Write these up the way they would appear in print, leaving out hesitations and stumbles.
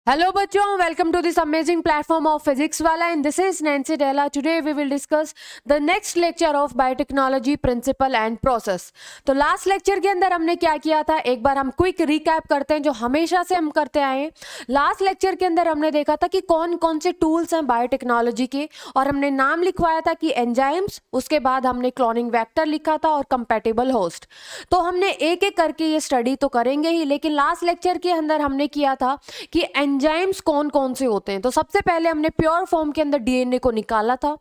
Hello बच्चों, welcome to this amazing platform of Physics Wala and this is Nancy Della. Today we will discuss the next lecture of Biotechnology Principle and Process. तो last lecture के अंदर हमने क्या किया था, एक बार हम क्विक रिकैप करते हैं जो हमेशा से हम करते आए हैं। लास्ट लेक्चर के अंदर हमने देखा था कि कौन कौन से टूल्स हैं बायोटेक्नोलॉजी के और हमने नाम लिखवाया था कि एंजाइम्स, उसके बाद हमने क्लोनिंग वेक्टर लिखा था और कंपैटिबल होस्ट। तो हमने एक एक करके ये स्टडी तो करेंगे ही, लेकिन लास्ट लेक्चर के अंदर हमने किया था कि एंजाइम्स कौन कौन से होते हैं। तो सबसे पहले हमने प्योर फॉर्म के अंदर डीएनए को निकाला था।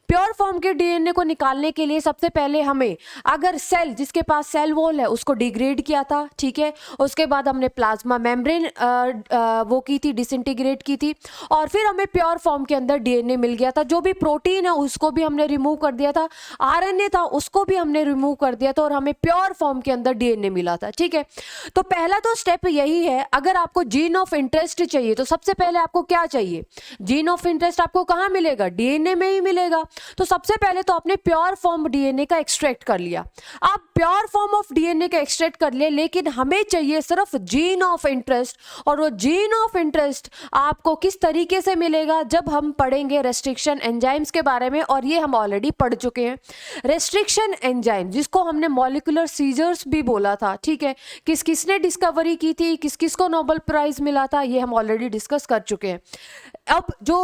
प्योर फॉर्म के डीएनए को निकालने के लिए सबसे पहले हमें अगर सेल जिसके पास सेल वॉल है उसको डिग्रेड किया था, ठीक है। उसके बाद हमने प्लाज्मा मेम्ब्रेन वो की थी, डिसइंटीग्रेट की थी और फिर हमें प्योर फॉर्म के अंदर डीएनए मिल गया था। जो भी प्रोटीन है उसको भी हमने रिमूव कर दिया था, आरएनए था उसको भी हमने रिमूव कर दिया था और हमें प्योर फॉर्म के अंदर डीएनए मिला था, ठीक है। तो पहला तो स्टेप यही है, अगर आपको जीन ऑफ इंटरेस्ट चाहिए तो सबसे पहले आपको क्या चाहिए, जीन ऑफ इंटरेस्ट आपको कहां मिलेगा, डीएनए में ही मिलेगा। तो सबसे पहले तो आपने प्योर फॉर्म डीएनए का एक्सट्रैक्ट कर लिया। आप प्योर फॉर्म ऑफ डीएनए का एक्सट्रैक्ट कर लिए, लेकिन हमें चाहिए सिर्फ जीन ऑफ इंटरेस्ट। और वो जीन ऑफ इंटरेस्ट आपको किस तरीके से मिलेगा, जब हम पढ़ेंगे रेस्ट्रिक्शन एंजाइम्स के बारे में, और ये हम ऑलरेडी पढ़ चुके हैं। रेस्ट्रिक्शन एंजाइम जिसको हमने मॉलिक्यूलर सीजर्स भी बोला था, ठीक है, किस किसने डिस्कवरी की थी, किस किस को नोबेल प्राइज मिला था, ये हम ऑलरेडी डिस्कस कर चुके हैं। अब जो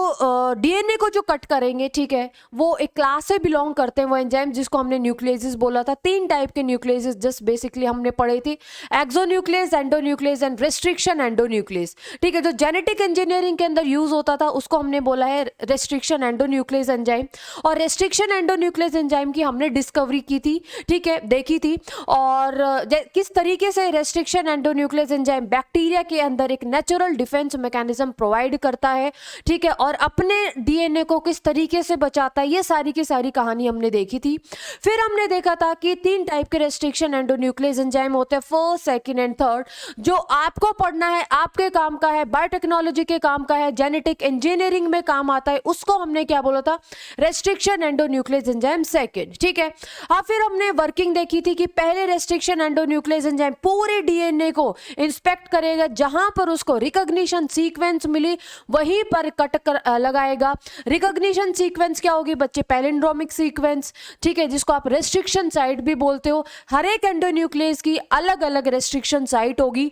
डीएनए को जो कट करेंगे, ठीक है, वो एक क्लास से बिलोंग करते हैं वो एंजाइम जिसको हमने न्यूक्लियसेस बोला था। तीन टाइप के न्यूक्लियसेस जस्ट बेसिकली हमने पढ़े थे, exonuclease, endonuclease and restriction endonuclease, ठीक है। जो जेनेटिक इंजीनियरिंग के अंदर यूज होता था उसको हमने बोला है रेस्ट्रिक्शन एंडोन्यूक्लियस एंजाइम, और रेस्ट्रिक्शन एंडोन्यूक्लियस एंजाइम की हमने डिस्कवरी की थी, ठीक है, देखी थी। और किस तरीके से रेस्ट्रिक्शन एंडोन्यूक्लियस एंजाइम बैक्टीरिया के अंदर एक नेचुरल डिफेंस मैकेनिज्म प्रोवाइड करता है, ठीक है, और अपने डीएनए को किस तरीके से बचाता है, ये सारी की सारी कहानी हमने देखी थी। फिर हमने देखा था कि तीन टाइप के रेस्ट्रिक्शन एंडोन्यूक्लियस एंजाइम होते हैं, फर्स्ट, सेकंड एंड थर्ड। जो आपको पढ़ना है, आपके काम का है, बायोटेक्नोलॉजी के काम का है, जेनेटिक इंजीनियरिंग में काम आता है, उसको हमने क्या बोला था, रेस्ट्रिक्शन एंडोन्यूक्लियस एंजाइम सेकंड, ठीक है। फिर हमने वर्किंग देखी थी कि पहले रेस्ट्रिक्शन एंडोन्यूक्लियस एंजाइम पूरे डीएनए को इंस्पेक्ट करेगा, जहां पर उसको रिकॉग्निशन सीक्वेंस मिली वहीं पर कट कर लगाएगा। रिकॉग्निशन सीक्वेंस क्या होगी बच्चे, पैलिंड्रोमिक सीक्वेंस, ठीक है, जिसको आप रेस्ट्रिक्शन साइट भी बोलते हो। हर एक एंडोन्यूक्लियस की अलग अलग रेस्ट्रिक्शन साइट होगी।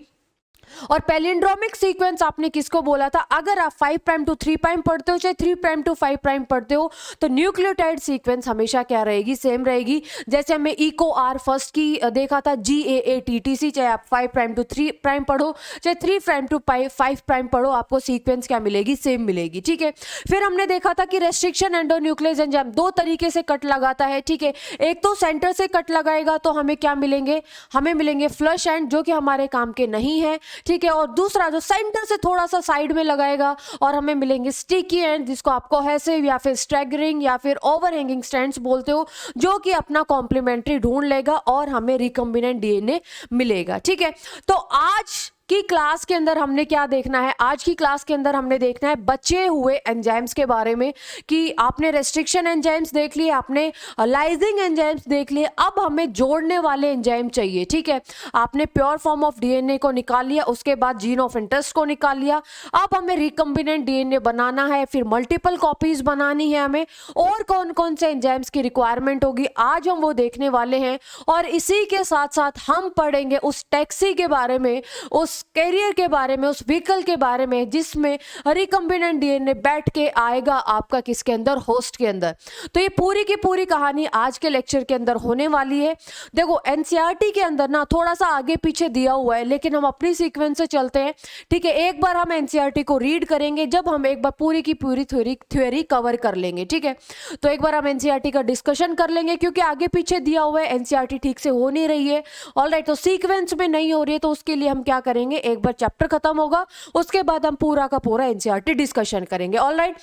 और पैलिंड्रोमिक सीक्वेंस आपने किसको बोला था, अगर आप 5 प्राइम टू 3 प्राइम पढ़ते हो, चाहे 3 प्राइम टू 5 प्राइम पढ़ते हो, तो न्यूक्लियोटाइड सीक्वेंस हमेशा क्या रहेगी, सेम रहेगी। जैसे हमें इको आर फर्स्ट की देखा था, GAATTC, चाहे आप 5 प्राइम टू 3 प्राइम पढ़ो, चाहे 3 प्राइम टू 5 प्राइम पढ़ो, आपको सीक्वेंस क्या मिलेगी, सेम मिलेगी, ठीक है। फिर हमने देखा था कि रेस्ट्रिक्शन एंडोन्यूक्लियस एंजाइम दो तरीके से कट लगाता है, ठीक है। एक तो सेंटर से कट लगाएगा तो हमें क्या मिलेंगे, हमें मिलेंगे फ्लश एंड, जो कि हमारे काम के नहीं है, ठीक है। और दूसरा जो सेंटर से थोड़ा सा साइड में लगाएगा और हमें मिलेंगे स्टिकी एंड, जिसको आप कोहेसिव या फिर स्टैगरिंग या फिर ओवरहैंगिंग स्ट्रैंड्स बोलते हो, जो कि अपना कॉम्प्लीमेंट्री ढूंढ लेगा और हमें रिकॉम्बिनेंट डीएनए मिलेगा, ठीक है। तो आज की क्लास के अंदर हमने क्या देखना है, आज की क्लास के अंदर हमने देखना है बचे हुए एंजाइम्स के बारे में, कि आपने रेस्ट्रिक्शन एंजाइम्स देख लिए, आपने लाइजिंग एंजाइम्स देख लिए, अब हमें जोड़ने वाले एंजाइम चाहिए, ठीक है। आपने प्योर फॉर्म ऑफ डीएनए को निकाल लिया, उसके बाद जीन ऑफ इंटरेस्ट को निकाल लिया, अब हमें रिकम्बिनेंट डीएनए बनाना है, फिर मल्टीपल कॉपीज बनानी है हमें, और कौन कौन से एंजाइम्स की रिक्वायरमेंट होगी आज हम वो देखने वाले हैं। और इसी के साथ साथ हम पढ़ेंगे उस टैक्सी के बारे में, उस कैरियर के बारे में, उस व्हीकल के बारे में जिसमें रिकम्बिनेंट डीएनए बैठ के आएगा आपका किसके अंदर, होस्ट के अंदर। तो ये पूरी की पूरी कहानी आज के लेक्चर के अंदर होने वाली है। देखो एनसीईआरटी के अंदर ना थोड़ा सा आगे पीछे दिया हुआ है, लेकिन हम अपनी सीक्वेंस से चलते हैं, ठीक है। एक बार हम एनसीईआरटी को रीड करेंगे जब हम एक बार पूरी की पूरी थ्योरी कवर कर लेंगे, ठीक है। तो एक बार हम एनसीईआरटी का डिस्कशन कर लेंगे, क्योंकि आगे पीछे दिया हुआ है, एनसीईआरटी ठीक से हो नहीं रही है, ऑलराइट। तो सीक्वेंस में नहीं हो रही है, तो उसके लिए हम क्या करेंगे, एक बार चैप्टर खत्म होगा उसके बाद हम पूरा का पूरा एनसीईआरटी डिस्कशन करेंगे, ऑलराइट।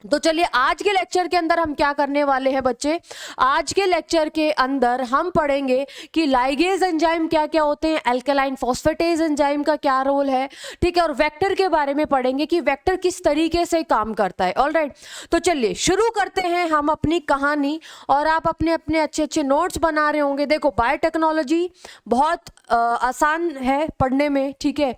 तो चलिए आज के लेक्चर के अंदर हम क्या करने वाले हैं बच्चे, आज के लेक्चर के अंदर हम पढ़ेंगे कि लाइगेज एंजाइम क्या क्या होते हैं, अल्कलाइन फॉस्फेटेज एंजाइम का क्या रोल है, ठीक है, और वेक्टर के बारे में पढ़ेंगे कि वेक्टर किस तरीके से काम करता है, ऑलराइट। तो चलिए शुरू करते हैं हम अपनी कहानी, और आप अपने अपने अच्छे अच्छे नोट्स बना रहे होंगे। देखो बायोटेक्नोलॉजी बहुत आसान है पढ़ने में, ठीक है।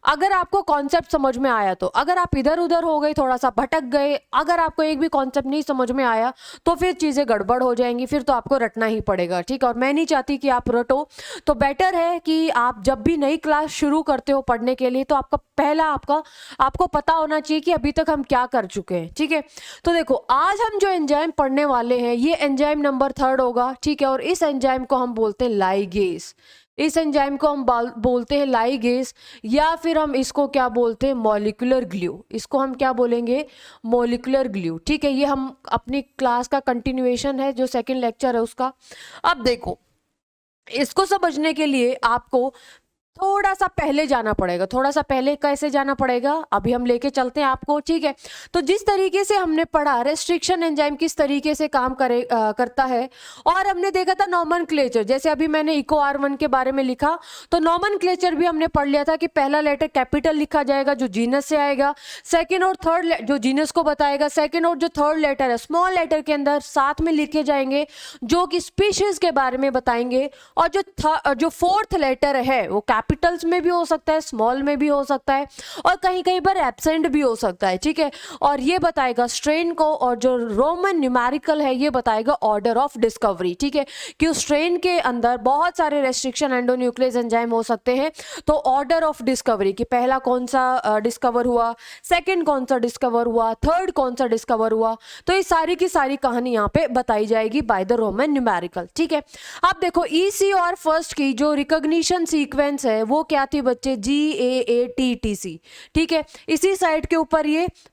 अगर आपको कॉन्सेप्ट समझ में आया तो, अगर आप इधर उधर हो गए, थोड़ा सा भटक गए, अगर आपको एक भी कॉन्सेप्ट नहीं समझ में आया तो फिर चीज़ें गड़बड़ हो जाएंगी, फिर तो आपको रटना ही पड़ेगा, ठीक है। और मैं नहीं चाहती कि आप रटो, तो बेटर है कि आप जब भी नई क्लास शुरू करते हो पढ़ने के लिए तो आपको पता होना चाहिए कि अभी तक हम क्या कर चुके हैं, ठीक है। तो देखो आज हम जो एंजाइम पढ़ने वाले हैं ये एंजाइम नंबर 3 होगा, ठीक है। और इस एंजाइम को हम बोलते हैं लाइगेज, इस एंजाइम को हम बोलते हैं लाइगेज, या फिर हम इसको क्या बोलते हैं, मॉलिक्यूलर ग्लू। इसको हम क्या बोलेंगे, मॉलिक्यूलर ग्लू, ठीक है। ये हम अपनी क्लास का कंटिन्यूएशन है, जो सेकंड लेक्चर है उसका। अब देखो इसको समझने के लिए आपको थोड़ा सा पहले जाना पड़ेगा। थोड़ा सा पहले कैसे जाना पड़ेगा, अभी हम लेके चलते हैं आपको, ठीक है। तो जिस तरीके से हमने पढ़ा रेस्ट्रिक्शन एंजाइम किस तरीके से काम करता है, और हमने देखा था नॉमेनक्लेचर, जैसे अभी मैंने इको R1 के बारे में लिखा तो नॉमेनक्लेचर भी हमने पढ़ लिया था कि पहला लेटर कैपिटल लिखा जाएगा जो जीनस से आएगा, सेकेंड और थर्ड जो जीनस को बताएगा, सेकेंड और जो थर्ड लेटर है स्मॉल लेटर के अंदर साथ में लिखे जाएंगे जो कि स्पीशीज के बारे में बताएंगे, और जो फोर्थ लेटर है वो कैपिटल्स में भी हो सकता है, स्मॉल में भी हो सकता है, और कहीं कहीं पर एब्सेंट भी हो सकता है, ठीक है। और ये बताएगा स्ट्रेन को, और जो रोमन न्यूमेरिकल है ये बताएगा ऑर्डर ऑफ डिस्कवरी, ठीक है। कि उस स्ट्रेन के अंदर बहुत सारे रेस्ट्रिक्शन एंडोन्यूक्लियस एंजाइम हो सकते हैं, तो ऑर्डर ऑफ डिस्कवरी कि पहला कौन सा डिस्कवर हुआ, सेकेंड कौन सा डिस्कवर हुआ, थर्ड कौन सा डिस्कवर हुआ, तो ये सारी की सारी कहानी यहाँ पे बताई जाएगी बाय द रोमन न्यूमेरिकल, ठीक है। अब देखो EC और फर्स्ट की जो रिकॉग्निशन सीक्वेंस है वो क्या थी बच्चे, GAATTC, ठीक है। इसी साइड के ऊपर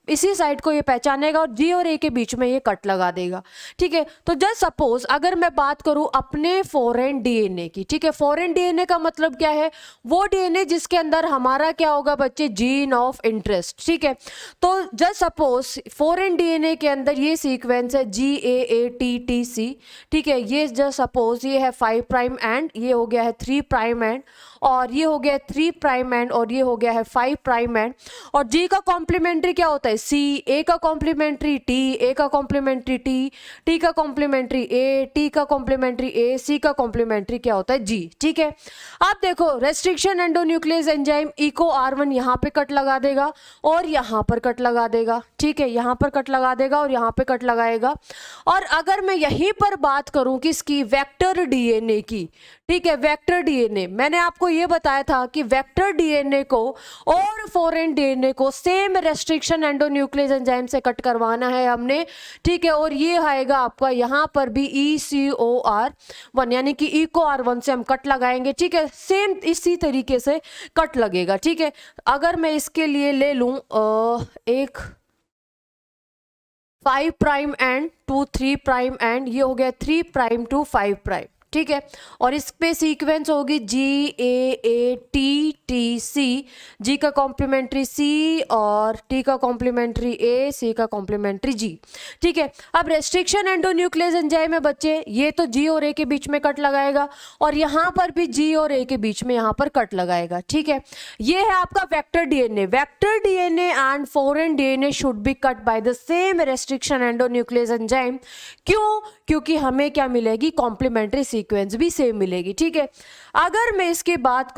इसी साइड को ये पहचानेगा और G और A के बीच में ये कट लगा देगा, ठीक है। तो जस्ट सपोज अगर मैं बात करूं अपने फॉरेन DNA की, ठीक है। फॉरेन DNA का मतलब क्या है, वो DNA जिसके अंदर हमारा क्या होगा बच्चे, जीन ऑफ इंटरेस्ट, ठीक है। तो जस्ट सपोज फॉरेन DNA के अंदर ये सीक्वेंस है GAATTC, ठीक है। ये जस्ट सपोज ये है 5 प्राइम एंड, ये हो गया है 3 प्राइम एंड, और ये हो गया 3 प्राइम एंड, और ये हो गया है 5 प्राइम एंड। और G का कॉम्प्लीमेंट्री क्या होता है, C, A का कॉम्प्लीमेंट्री T, A का कॉम्प्लीमेंट्री T, T का कॉम्प्लीमेंट्री A, T का कॉम्प्लीमेंट्री A, C का कॉम्प्लीमेंट्री क्या होता है, G, ठीक है। अब देखो restriction endonuclease enzyme eco R1 यहाँ पे कट लगा देगा और यहाँ पर कट लगा देगा, ठीक है। यहाँ पर कट लगा देगा और यहाँ पे कट लगाएगा। और अगर मैं यहीं पर बात करूं किसकी, वेक्टर DNA की, ठीक है। वेक्टर DNA मैंने आपको ये बताया था कि वेक्टर DNA को और फॉरेन DNA को सेम रेस्ट्रिक्शन एंडोन्यूक्लियस एंजाइम से कट करवाना है हमने, ठीक है। और ये आएगा आपका यहाँ पर भी ECOR1, यानी कि इको R1 से हम कट लगाएंगे, ठीक है। सेम इसी तरीके से कट लगेगा, ठीक है। अगर मैं इसके लिए ले लूं एक 5 prime end to 3 prime end, ये हो गया 3 प्राइम टू 5 प्राइम, ठीक है। और इस पे सीक्वेंस होगी GAATTC, G का कॉम्प्लीमेंट्री C और T का कॉम्प्लीमेंट्री A, C का कॉम्प्लीमेंट्री G, ठीक है। अब रेस्ट्रिक्शन एंडोन्यूक्लियस एंजाइम है बच्चे, ये तो G और A के बीच में कट लगाएगा और यहाँ पर भी G और A के बीच में यहाँ पर कट लगाएगा, ठीक है। ये है आपका vector DNA। Vector DNA and foreign DNA should be cut by the same restriction endonuclease enzyme. क्यों, क्योंकि हमें क्या मिलेगी, कॉम्प्लीमेंट्री सीक्वेंस भी सेम मिलेगी, ठीक है। अगर मैं इसकी बात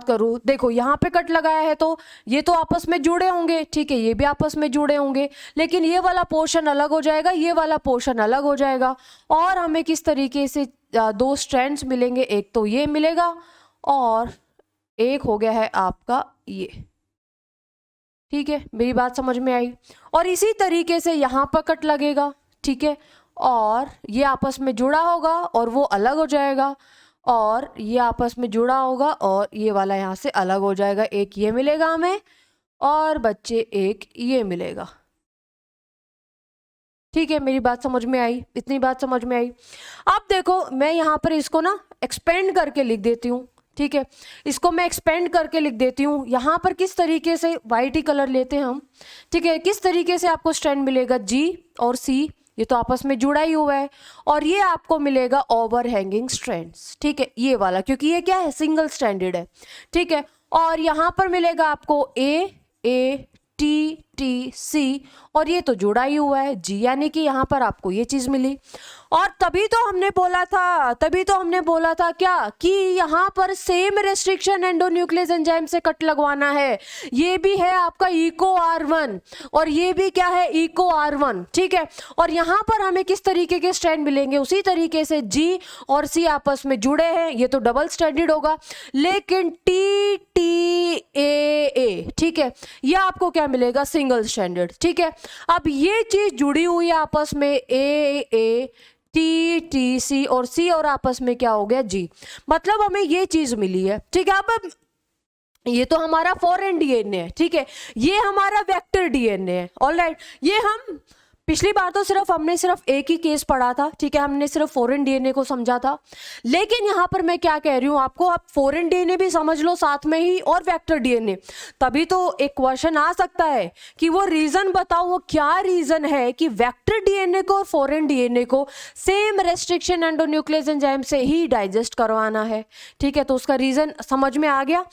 करूं, देखो यहाँ पे कट लगाया है तो ये तो आपस में जुड़े होंगे, ठीक है। ये भी आपस में जुड़े होंगे, लेकिन ये वाला पोर्शन अलग हो जाएगा, ये वाला पोर्शन अलग हो जाएगा, और हमें किस तरीके से 2 स्ट्रैंड्स मिलेंगे, एक तो ये मिलेगा और एक हो गया है आपका ये, ठीक है। मेरी बात समझ में आई। और इसी तरीके से यहाँ पर कट लगेगा, ठीक है, और ये आपस में जुड़ा होगा और वो अलग हो जाएगा, और ये आपस में जुड़ा होगा और ये वाला यहाँ से अलग हो जाएगा। एक ये मिलेगा हमें और बच्चे एक ये मिलेगा, ठीक है। मेरी बात समझ में आई, इतनी बात समझ में आई। अब देखो मैं यहाँ पर इसको ना एक्सपेंड करके लिख देती हूँ, ठीक है। इसको मैं एक्सपेंड करके लिख देती हूँ। यहाँ पर किस तरीके से वाइट ही कलर लेते हैं हम, ठीक है। किस तरीके से आपको स्ट्रैंड मिलेगा, G और C ये तो आपस में जुड़ा ही हुआ है, और ये आपको मिलेगा ओवर हैंगिंग स्ट्रैंड्स, ठीक है। ये वाला क्योंकि ये क्या है, सिंगल स्ट्रैंडेड है, ठीक है। और यहाँ पर मिलेगा आपको A, A, T, TTC और ये तो जुड़ा ही हुआ है G, यानी कि यहाँ पर आपको ये चीज मिली। और तभी तो हमने बोला था क्या कि यहाँ पर सेम रेस्ट्रिक्शन एंडोन्यूक्लियस एंजाइम से कट लगवाना है। ये भी है आपका इको R1 और ये भी क्या है, इको R1, ठीक है। और यहाँ पर हमें किस तरीके के स्ट्रैंड मिलेंगे, उसी तरीके से G और C आपस में जुड़े हैं, ये तो डबल स्ट्रैंडेड होगा। लेकिन TTAA, ठीक है, ये आपको क्या मिलेगा, सिंगल स्ट्रैंडेड, ठीक है। अब ये चीज जुड़ी हुई है आपस में AA, TTC और C और आपस में क्या हो गया, G, मतलब हमें ये चीज मिली है, ठीक है। अब ये तो हमारा फॉरेन डीएनए है, ठीक है, ये हमारा वेक्टर डीएनए है, ऑलराइट। ये हम पिछली बार तो हमने सिर्फ एक ही केस पढ़ा था, ठीक है, हमने सिर्फ फॉरेन डीएनए को समझा था। लेकिन यहाँ पर मैं क्या कह रही हूँ आपको, आप फॉरेन डीएनए भी समझ लो साथ में ही और वेक्टर डीएनए। तभी तो एक क्वेश्चन आ सकता है कि वो रीजन बताओ, वो क्या रीजन है कि वेक्टर डीएनए को और फॉरेन डीएनए को सेम रेस्ट्रिक्शन एंडोन्यूक्लियस एंजाइम से ही डाइजेस्ट करवाना है, ठीक है। तो उसका रीजन समझ में आ गया।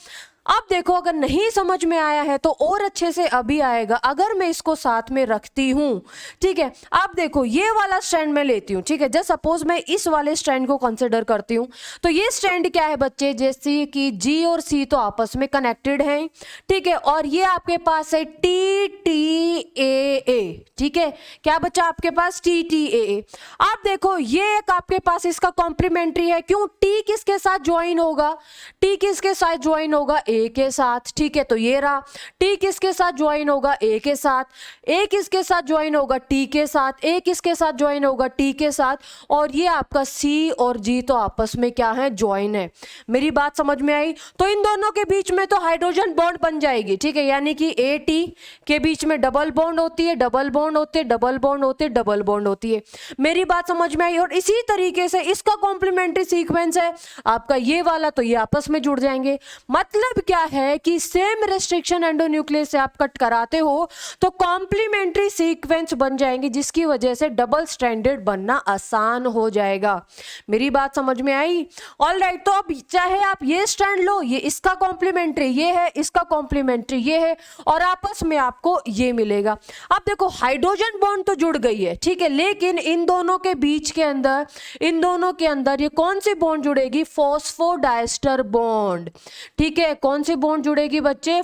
अब देखो, अगर नहीं समझ में आया है तो और अच्छे से अभी आएगा अगर मैं इसको साथ में रखती हूं, ठीक है। अब देखो, ये वाला स्ट्रैंड मैं लेती हूं, ठीक है, जस्ट सपोज मैं इस वाले स्ट्रैंड को कंसिडर करती हूं। तो ये स्ट्रैंड क्या है बच्चे, जैसे कि G और C तो आपस में कनेक्टेड हैं, ठीक है, और ये आपके पास है TTAA, ठीक है, क्या बच्चा आपके पास, TTAA। आप देखो, ये एक आपके पास इसका कॉम्प्लीमेंट्री है, क्यों, T किसके साथ ज्वाइन होगा, T किसके साथ ज्वाइन होगा, A के साथ, ठीक है। तो ये रहा, T किसके साथ ज्वाइन होगा, A के साथ, A किसके साथ ज्वाइन होगा, T के साथ, A किसके साथ ज्वाइन होगा, T के साथ, और ये आपका C और G तो आपस में क्या है, ज्वाइन है। मेरी बात समझ में आई। तो इन दोनों के बीच में तो हाइड्रोजन बॉन्ड बन जाएगी, ठीक है, यानी कि AT के बीच में डबल बॉन्ड होती है, डबल बॉन्ड होते हैं, डबल बॉन्ड होते हैं, डबल बॉन्ड होती है। मेरी बात समझ में आई। और इसी तरीके से इसका कॉम्प्लीमेंट्री सीक्वेंस है आपका ये वाला, तो ये आपस में जुड़ जाएंगे। मतलब क्या है कि सेम रेस्ट्रिक्शन एंडोन्यूक्लियस से आप कट कराते हो तो कॉम्प्लीमेंट्री सीक्वेंस बन जाएंगे, जिसकी वजह से डबल स्ट्रैंडेड बनना आसान हो जाएगा। मेरी बात समझ में आई, ऑलराइट। तो अब चाहे आप ये स्ट्रैंड लो, ये इसका कॉम्प्लीमेंट्री ये है, इसका कॉम्प्लीमेंट्री ये है, और आपस में आपको ये मिलेगा। अब देखो, हाइड्रोजन बॉन्ड तो जुड़ गई है, ठीक है, लेकिन इन दोनों के बीच के अंदर, इन दोनों के अंदर ये कौन सी बॉन्ड जुड़ेगी, फॉस्फोडाइस्टर बॉन्ड, ठीक है। कौन सी बॉन्ड जुड़ेगी बच्चे,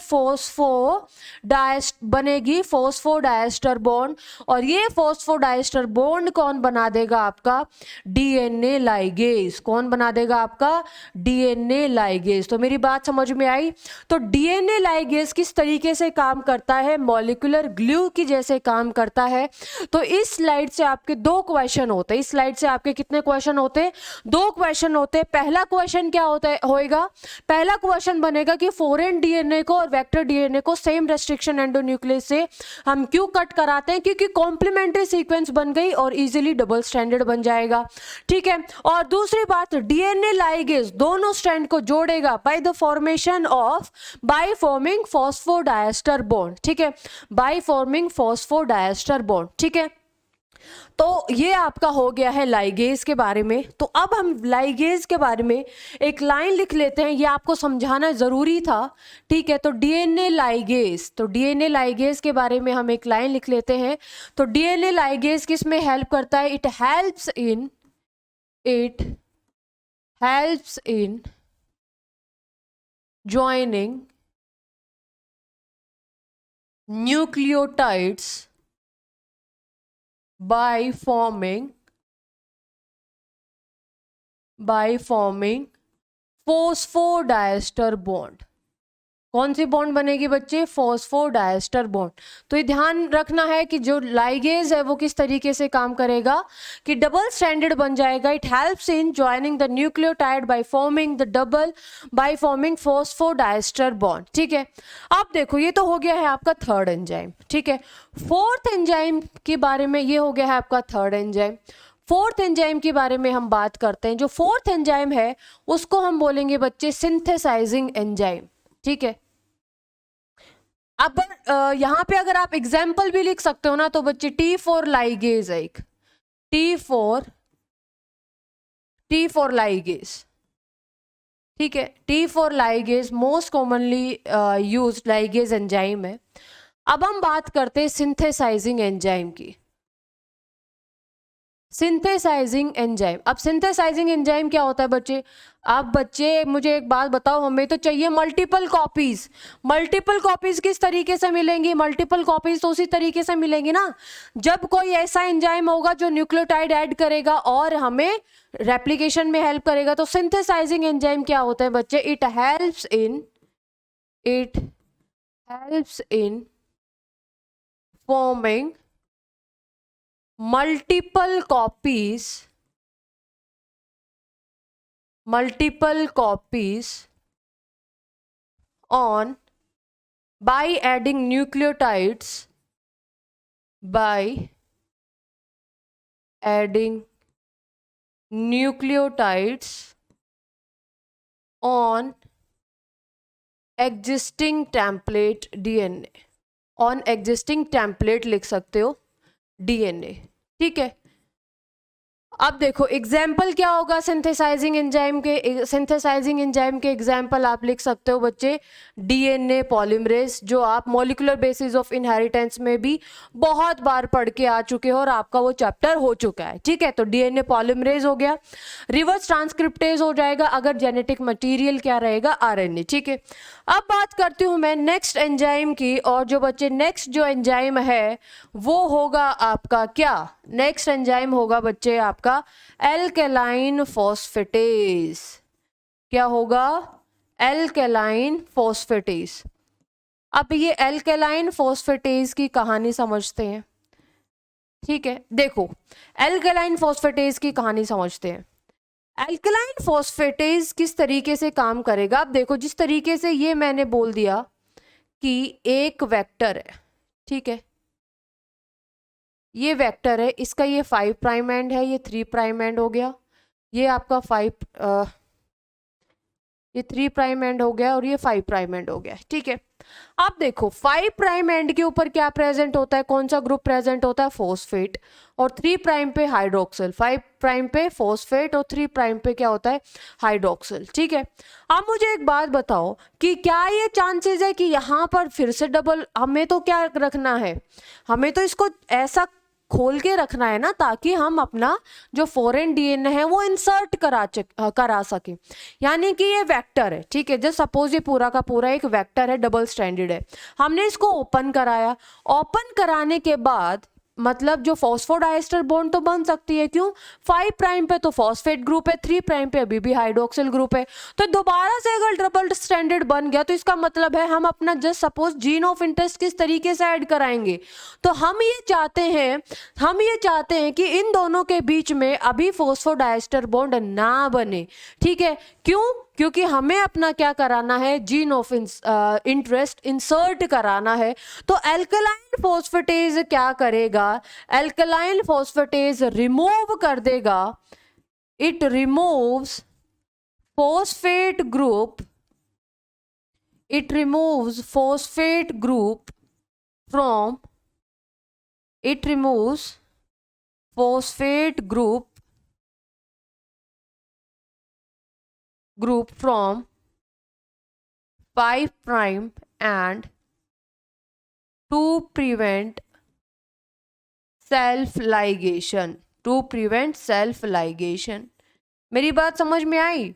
बनेगी फॉस्फोडाइस्टर बॉन्ड। और ये फॉस्फोडाइस्टर बॉन्ड कौन बना देगा, आपका डीएनए लाइगेज। कौन बना देगा, आपका डीएनए लाइगेज। तो मेरी बात समझ में आई। तो डीएनए लाइगेज किस तरीके से काम करता है, मॉलिक्यूलर ग्लू की जैसे काम करता है। तो इस स्लाइड से आपके दो क्वेश्चन होते हैं, इस स्लाइड से आपके कितने क्वेश्चन होते हैं, दो क्वेश्चन होते हैं। पहला क्वेश्चन क्या होएगा, पहला क्वेश्चन बनेगा कि फॉरेन डीएनए को और वेक्टर डीएनए को सेम रेस्ट्रिक्शन एंडोन्यूक्लियस से हम क्यों कट कराते हैं, क्योंकि कॉम्प्लीमेंट्री सीक्वेंस बन गई और इजीली डबल स्ट्रैंडेड बन जाएगा, ठीक है। और दूसरी बात, डीएनए लाइगेज दोनों स्ट्रैंड को जोड़ेगा बाय फॉर्मिंग फॉस्फोडाइस्टर बॉन्ड, ठीक है, बाय फॉर्मिंग फॉस्फोडाइस्टर बॉन्ड, ठीक है। तो ये आपका हो गया है लाइगेज के बारे में। तो अब हम लाइगेज के बारे में एक लाइन लिख लेते हैं, ये आपको समझाना जरूरी था, ठीक है। तो डीएनए लाइगेज, तो डीएनए लाइगेज के बारे में हम एक लाइन लिख लेते हैं। तो डीएनए लाइगेज किस में हेल्प करता है, it helps in joining nucleotides by forming phosphodiester bond. कौन सी बॉन्ड बनेगी बच्चे, फॉस्फोडाइस्टर बॉन्ड। तो ये ध्यान रखना है कि जो लाइगेज है वो किस तरीके से काम करेगा कि डबल स्ट्रैंडेड बन जाएगा। It helps in joining the nucleotide by forming phosphodiester bond, ठीक है। अब देखो, ये तो हो गया है आपका थर्ड एंजाइम, ठीक है। फोर्थ एंजाइम के बारे में, ये हो गया है आपका थर्ड एंजाइम। फोर्थ एंजाइम के बारे में हम बात करते हैं। जो फोर्थ एंजाइम है उसको हम बोलेंगे बच्चे सिंथेसाइजिंग एंजाइम, ठीक है। अब यहाँ पे अगर आप एग्जाम्पल भी लिख सकते हो ना, तो बच्चे T4 लाइगेज है एक, T4 लाइगेज, ठीक है। T4 ligase most commonly used ligase enzyme है। अब हम बात करते हैं सिंथेसाइजिंग एंजाइम की। सिंथेसाइजिंग एंजाइम, अब सिंथेसाइजिंग एंजाइम क्या होता है बच्चे? अब बच्चे मुझे एक बात बताओ, हमें तो चाहिए मल्टीपल कॉपीज। मल्टीपल कॉपीज किस तरीके से मिलेंगी? मल्टीपल कॉपीज तो उसी तरीके से मिलेंगी ना, जब कोई ऐसा एंजाइम होगा जो न्यूक्लियोटाइड ऐड करेगा और हमें रेप्लिकेशन में हेल्प करेगा। तो सिंथेसाइजिंग एंजाइम क्या होता है बच्चे? It helps in forming multiple copies on by adding nucleotides on existing template DNA, on existing template लिख सकते हो DNA, ठीक है। अब देखो एग्जाम्पल क्या होगा सिंथेसाइजिंग एंजाइम के? सिंथेसाइजिंग एंजाइम के एग्जाम्पल आप लिख सकते हो बच्चे DNA पॉलीमरेज, जो आप मॉलिक्यूलर बेसिस ऑफ इनहेरिटेंस में भी बहुत बार पढ़ के आ चुके हो और आपका वो चैप्टर हो चुका है, ठीक है। तो DNA पॉलीमरेज हो गया। रिवर्स ट्रांसक्रिप्टेज हो जाएगा अगर जेनेटिक मटीरियल क्या रहेगा? RNA, ठीक है। अब बात करती हूँ मैं नेक्स्ट एंजाइम की, और जो बच्चे नेक्स्ट जो एंजाइम है वो होगा आपका क्या? नेक्स्ट एंजाइम होगा बच्चे आपका एल्केलाइन फॉस्फेटेज। क्या होगा? Alkaline phosphatase. अब ये एल्केलाइन फॉस्फेटेज की कहानी समझते हैं, ठीक है। देखो एल्केलाइन फॉस्फेटेज की कहानी समझते हैं। एल्केलाइन फॉस्फेटेज किस तरीके से काम करेगा? अब देखो जिस तरीके से ये मैंने बोल दिया कि एक वेक्टर है, ठीक है, ये वेक्टर है, इसका ये 5 प्राइम एंड है, ये 3 प्राइम एंड हो गया, ये आपका ये 3 प्राइम एंड हो गया और ये 5 प्राइम एंड हो गया, ठीक है। अब देखो 5 प्राइम एंड के ऊपर क्या प्रेजेंट होता है? कौन सा ग्रुप प्रेजेंट होता है? फॉस्फेट। और 3 प्राइम पे हाइड्रोक्सिल, 5 प्राइम पे फॉस्फेट और 3 प्राइम पे क्या होता है? हाइड्रोक्सिल, ठीक है। अब मुझे एक बात बताओ कि क्या ये चांसेस है कि यहाँ पर फिर से डबल? हमें तो क्या रखना है, हमें तो इसको ऐसा खोल के रखना है ना, ताकि हम अपना जो फॉरेन DNA है वो इंसर्ट करा सके। यानी कि ये वेक्टर है, ठीक है, जस्ट सपोज ये पूरा का पूरा एक वेक्टर है, डबल स्ट्रैंडेड है, हमने इसको ओपन कराया। ओपन कराने के बाद मतलब जो फॉस्फोडाइस्टर बॉन्ड तो बन सकती है, क्यों? 5 प्राइम पे तो फॉस्फेट ग्रुप है, 3 प्राइम पे अभी भी हाइड्रोक्सिल ग्रुप है। तो दोबारा से अगर डबल स्ट्रैंडेड बन गया तो इसका मतलब है हम अपना just suppose gene of interest किस तरीके से ऐड कराएंगे? तो हम ये चाहते हैं कि इन दोनों के बीच में अभी फॉस्फोडाइस्टर बॉन्ड ना बने, ठीक है। क्यों? क्योंकि हमें अपना क्या कराना है? जीन ऑफ इंटरेस्ट इंसर्ट कराना है। तो एल्कलाइन फॉस्फेटेज क्या करेगा? एल्कलाइन फॉस्फेटेज रिमूव कर देगा, it removes phosphate group, it removes phosphate group from from 5 prime and to prevent self ligation। मेरी बात समझ में आई?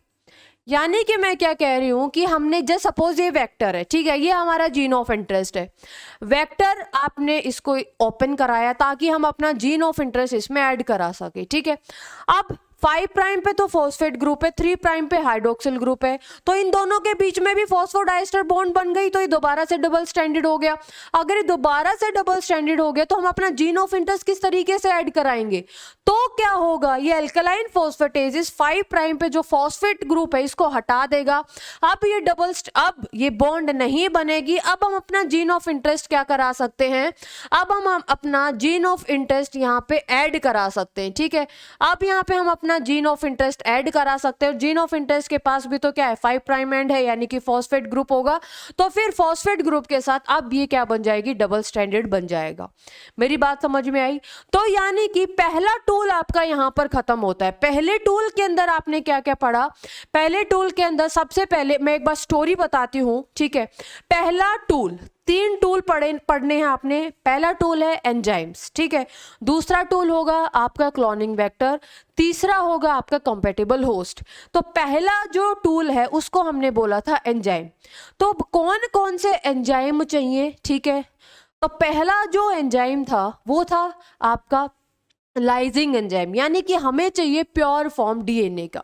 यानी कि मैं क्या कह रही हूं कि हमने जस्ट सपोज ये वेक्टर है, ठीक है, ये हमारा जीन ऑफ इंटरेस्ट है। वेक्टर आपने इसको ओपन कराया ताकि हम अपना जीन ऑफ इंटरेस्ट इसमें ऐड करा सके, ठीक है। अब 5 प्राइम पे तो फॉस्फेट ग्रुप है, 3 प्राइम पे हाइड्रोक्सिल ग्रुप है, तो इन दोनों के बीच में भी फॉस्फोडाइस्टर बॉन्ड बन गई, तो ये दोबारा से डबल स्ट्रैंडेड हो गया। अगर ये दोबारा से डबल स्ट्रैंडेड हो गया तो हम अपना जीन ऑफ इंटरेस्ट किस तरीके से ऐड कराएंगे? तो क्या होगा? ये एल्कलाइन फॉस्फेटेज 5 प्राइम पे जो फॉस्फेट ग्रुप है इसको हटा देगा। अब ये बॉन्ड नहीं बनेगी। अब हम अपना जीन ऑफ इंटरेस्ट क्या करा सकते हैं? अब हम अपना जीन ऑफ इंटरेस्ट यहाँ पे ऐड करा सकते हैं, ठीक है। अब यहाँ पे हम अपना जीन ऑफ इंटरेस्ट ऐड करा सकते हैं। जीन ऑफ इंटरेस्ट के पास भी तो क्या है? 5 प्राइम एंड है, यानी कि फॉस्फेट ग्रुप होगा। तो फिर फॉस्फेट ग्रुप के साथ अब ये क्या बन जाएगी? डबल स्ट्रैंडेड बन जाएगा। मेरी बात समझ में आई? तो यानी कि पहला 2 टूल आपका यहाँ पर खत्म होता है। पहले टूल के अंदर आपने क्या क्या पढ़ा? पहले टूल के अंदर सबसे पहले मैं एक बार स्टोरी बताती हूँ, ठीक है। पहला टूल, 3 टूल पढ़ने हैं आपने। पहला टूल है एंजाइम्स, ठीक है। दूसरा टूल होगा आपका क्लोनिंग वेक्टर, तीसरा होगा आपका कंपैटिबल होस्ट। तो पहला जो टूल है उसको हमने बोला था एंजाइम। तो कौन कौन से एंजाइम चाहिए, ठीक है। तो पहला जो एंजाइम था वो था आपका लाइजिंग एंजाइम, यानी कि हमें चाहिए प्योर फॉर्म डीएनए का।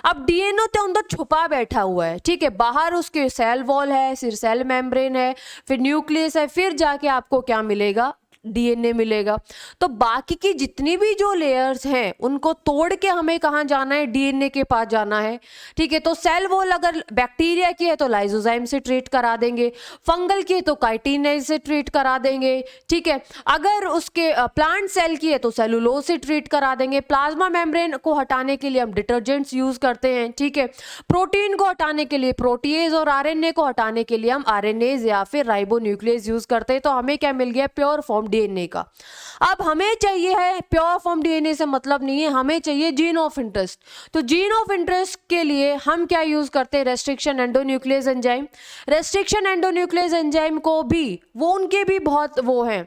अब डीएनए तो अंदर छुपा बैठा हुआ है, ठीक है। बाहर उसके सेल वॉल है, फिर सेल मेम्ब्रेन है, फिर न्यूक्लियस है, फिर जाके आपको क्या मिलेगा? डीएनए मिलेगा। तो बाकी की जितनी भी जो लेयर्स हैं उनको तोड़ के हमें कहाँ जाना है? डीएनए के पास जाना है, ठीक है। तो सेल वॉल अगर बैक्टीरिया की है तो लाइसोजाइम से ट्रीट करा देंगे, फंगल की है तो काइटिनेज से ट्रीट करा देंगे, ठीक है। अगर उसके प्लांट सेल की है तो सेलुलोज से ट्रीट करा देंगे। प्लाज्मा मेम्ब्रेन को हटाने के लिए हम डिटर्जेंट्स यूज करते हैं, ठीक है। प्रोटीन को हटाने के लिए प्रोटीएज, और आरएनए को हटाने के लिए हम आरएनएज या फिर राइबोन्यूक्लियस यूज करते हैं। तो हमें क्या मिल गया? प्योर फॉर्म डीएनए का। अब हमें चाहिए है, प्योर फॉर्म डीएनए से मतलब नहीं है, हमें चाहिए जीन ऑफ इंटरेस्ट। तो जीन ऑफ इंटरेस्ट के लिए हम क्या यूज करते हैं? Restriction endonuclease enzyme. Restriction endonuclease enzyme को भी उनके भी बहुत वो हैं,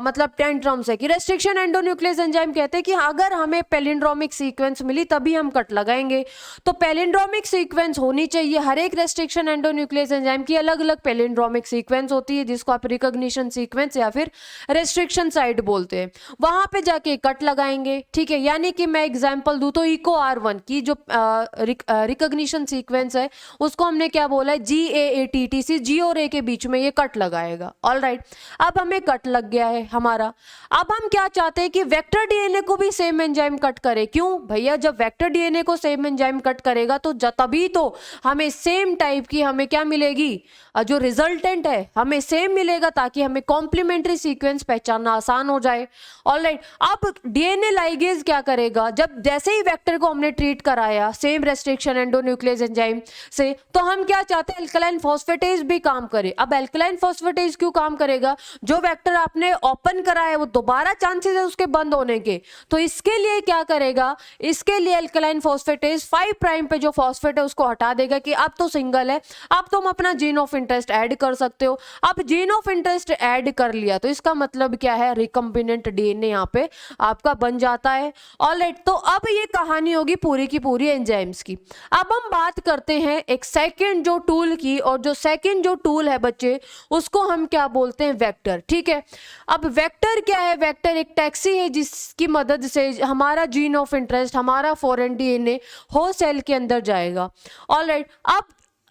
मतलब 10 टर्म्स है कि रेस्ट्रिक्शन एंडोन्यूक्लियस एंजाइम कहते हैं कि अगर हमें पैलिंड्रोमिक सीक्वेंस मिली तभी हम कट लगाएंगे। तो पैलिंड्रोमिक सीक्वेंस होनी चाहिए। हर एक रेस्ट्रिक्शन एंडोन्यूक्लियस एंजाइम की अलग अलग पैलिंड्रोमिक सीक्वेंस होती है, जिसको आप रिकॉग्निशन सीक्वेंस या फिर रेस्ट्रिक्शन साइट बोलते हैं। वहां पे जाके कट लगाएंगे, ठीक है। यानी कि मैं एग्जांपल दूं तो इको R1 की जो रिकॉग्निशन सीक्वेंस है उसको हमने क्या बोला है? GAATTC, G और A के बीच में ये कट लगाएगा। ऑलराइट, अब हमें कट लग गया है हमारा। अब हम क्या चाहते हैं कि वेक्टर डीएनए को भी सेम एंजाइम कट करे। क्यों भैया? जब वेक्टर डीएनए को सेम एंजाइम कट करेगा तो तभी तो हमें सेम टाइप की हमें क्या मिलेगी? जो रिजल्टेंट है हमें सेम मिलेगा, ताकि हमें कॉम्प्लीमेंट्री सीक्वेंस पहचानना आसान हो जाए। ऑलराइट, अब डीएनए लाइगेज क्या करेगा? जब जैसे ही वेक्टर को हमने ट्रीट कराया सेम रेस्ट्रिक्शन एंडोन्यूक्लियस एंजाइम से, तो हम क्या चाहते हैं? एल्कलाइन फॉस्फेटेज भी काम करे। अब एल्कलाइन फॉस्फेटेज क्यों काम करेगा? जो वेक्टर आपने ओपन कराया वो दोबारा चांसेस है उसके बंद होने के, तो इसके लिए क्या करेगा? इसके लिए एल्कलाइन फॉस्फेटेज 5 प्राइम पे जो फॉस्फेट है उसको हटा देगा कि अब तो सिंगल है, अब तुम अपना जीन ऑफ इंटरेस्ट ऐड कर सकते हो। अब जीन ऑफ इंटरेस्ट ऐड कर लिया तो इसका मतलब क्या है? रिकम्बिनेंट डीएनए यहाँ पे आपका बन जाता है। ऑलराइट, तो अब ये कहानी होगी पूरी की पूरी एंजाइम्स की। अब हम बात करते हैं एक सेकंड जो टूल की, और जो सेकंड जो टूल है बच्चे उसको हम क्या बोलते हैं? वेक्टर, ठीक है। अब वेक्टर क्या है? वेक्टर एक टैक्सी है जिसकी मदद से हमारा जीन ऑफ इंटरेस्ट, हमारा फॉरेन डीएनए हो सेल के अंदर जाएगा। ऑलराइट, अब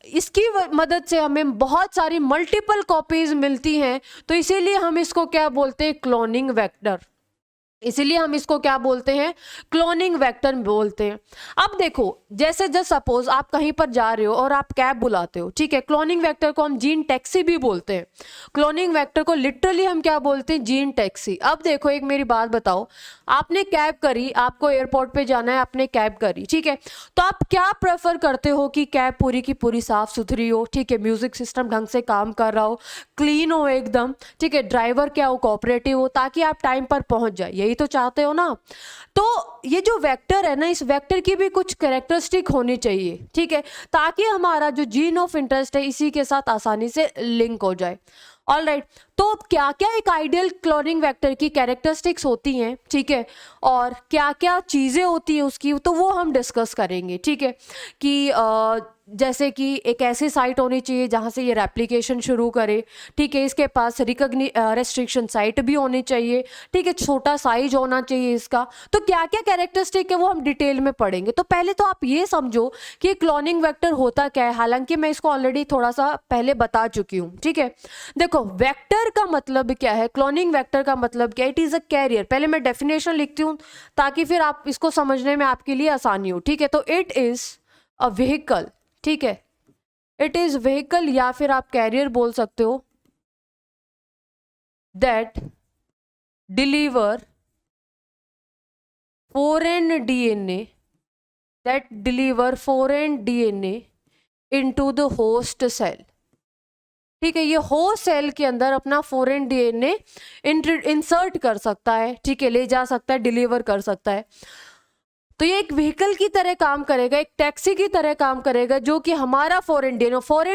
इसकी मदद से हमें बहुत सारी मल्टीपल कॉपीज मिलती हैं, तो इसीलिए हम इसको क्या बोलते हैं? Cloning vector. इसीलिए हम इसको क्या बोलते हैं? क्लोनिंग वेक्टर बोलते हैं। अब देखो, जैसे जस्ट सपोज आप कहीं पर जा रहे हो और आप कैब बुलाते हो, ठीक है। क्लोनिंग वेक्टर को हम जीन टैक्सी भी बोलते हैं। क्लोनिंग वेक्टर को लिटरली हम क्या बोलते हैं? Gene taxi. अब देखो, एक मेरी बात बताओ, आपने कैब करी, आपको एयरपोर्ट पे जाना है, आपने कैब करी, ठीक है। तो आप क्या प्रेफर करते हो? कि कैब पूरी की पूरी साफ सुथरी हो, ठीक है, म्यूजिक सिस्टम ढंग से काम कर रहा हो, क्लीन हो एकदम, ठीक है, ड्राइवर क्या हो? कोऑपरेटिव हो, ताकि आप टाइम पर पहुंच जाए। यही तो चाहते हो ना। तो ये जो वेक्टर है ना, इस वेक्टर की भी कुछ कैरेक्टरिस्टिक होनी चाहिए, ठीक है, ताकि हमारा जो जीन ऑफ इंटरेस्ट है इसी के साथ आसानी से लिंक हो जाए। ऑलराइट, तो क्या क्या एक आइडियल क्लोनिंग वेक्टर की कैरेक्टरिस्टिक्स होती हैं, ठीक है, और क्या क्या चीज़ें होती हैं उसकी, तो वो हम डिस्कस करेंगे, ठीक है। कि जैसे कि एक ऐसी साइट होनी चाहिए जहाँ से ये रेप्लिकेशन शुरू करे, ठीक है। इसके पास रेस्ट्रिक्शन साइट भी होनी चाहिए, ठीक है। छोटा साइज होना चाहिए इसका। तो क्या क्या कैरेक्टरिस्टिक है वो हम डिटेल में पढ़ेंगे। तो पहले तो आप ये समझो कि क्लोनिंग वेक्टर होता क्या है, हालांकि मैं इसको ऑलरेडी थोड़ा सा पहले बता चुकी हूँ, ठीक है। देखो, वेक्टर का मतलब क्या है? क्लोनिंग वेक्टर का मतलब क्या है? It is a carrier. पहले मैं डेफिनेशन लिखती हूँ ताकि फिर आप इसको समझने में आपके लिए आसानी हो, ठीक है। तो इट इज़ अ व्हीकल, ठीक है, इट इज व्हीकल या फिर आप कैरियर बोल सकते हो, that deliver foreign DNA, that deliver foreign DNA into the host cell. ठीक है, ये होस्ट सेल के अंदर अपना फॉरेन डीएनए इंसर्ट कर सकता है, ठीक है, ले जा सकता है, डिलीवर कर सकता है। तो ये एक व्हीकल की तरह काम करेगा, एक टैक्सी की तरह काम करेगा, जो कि हमारा फॉरेन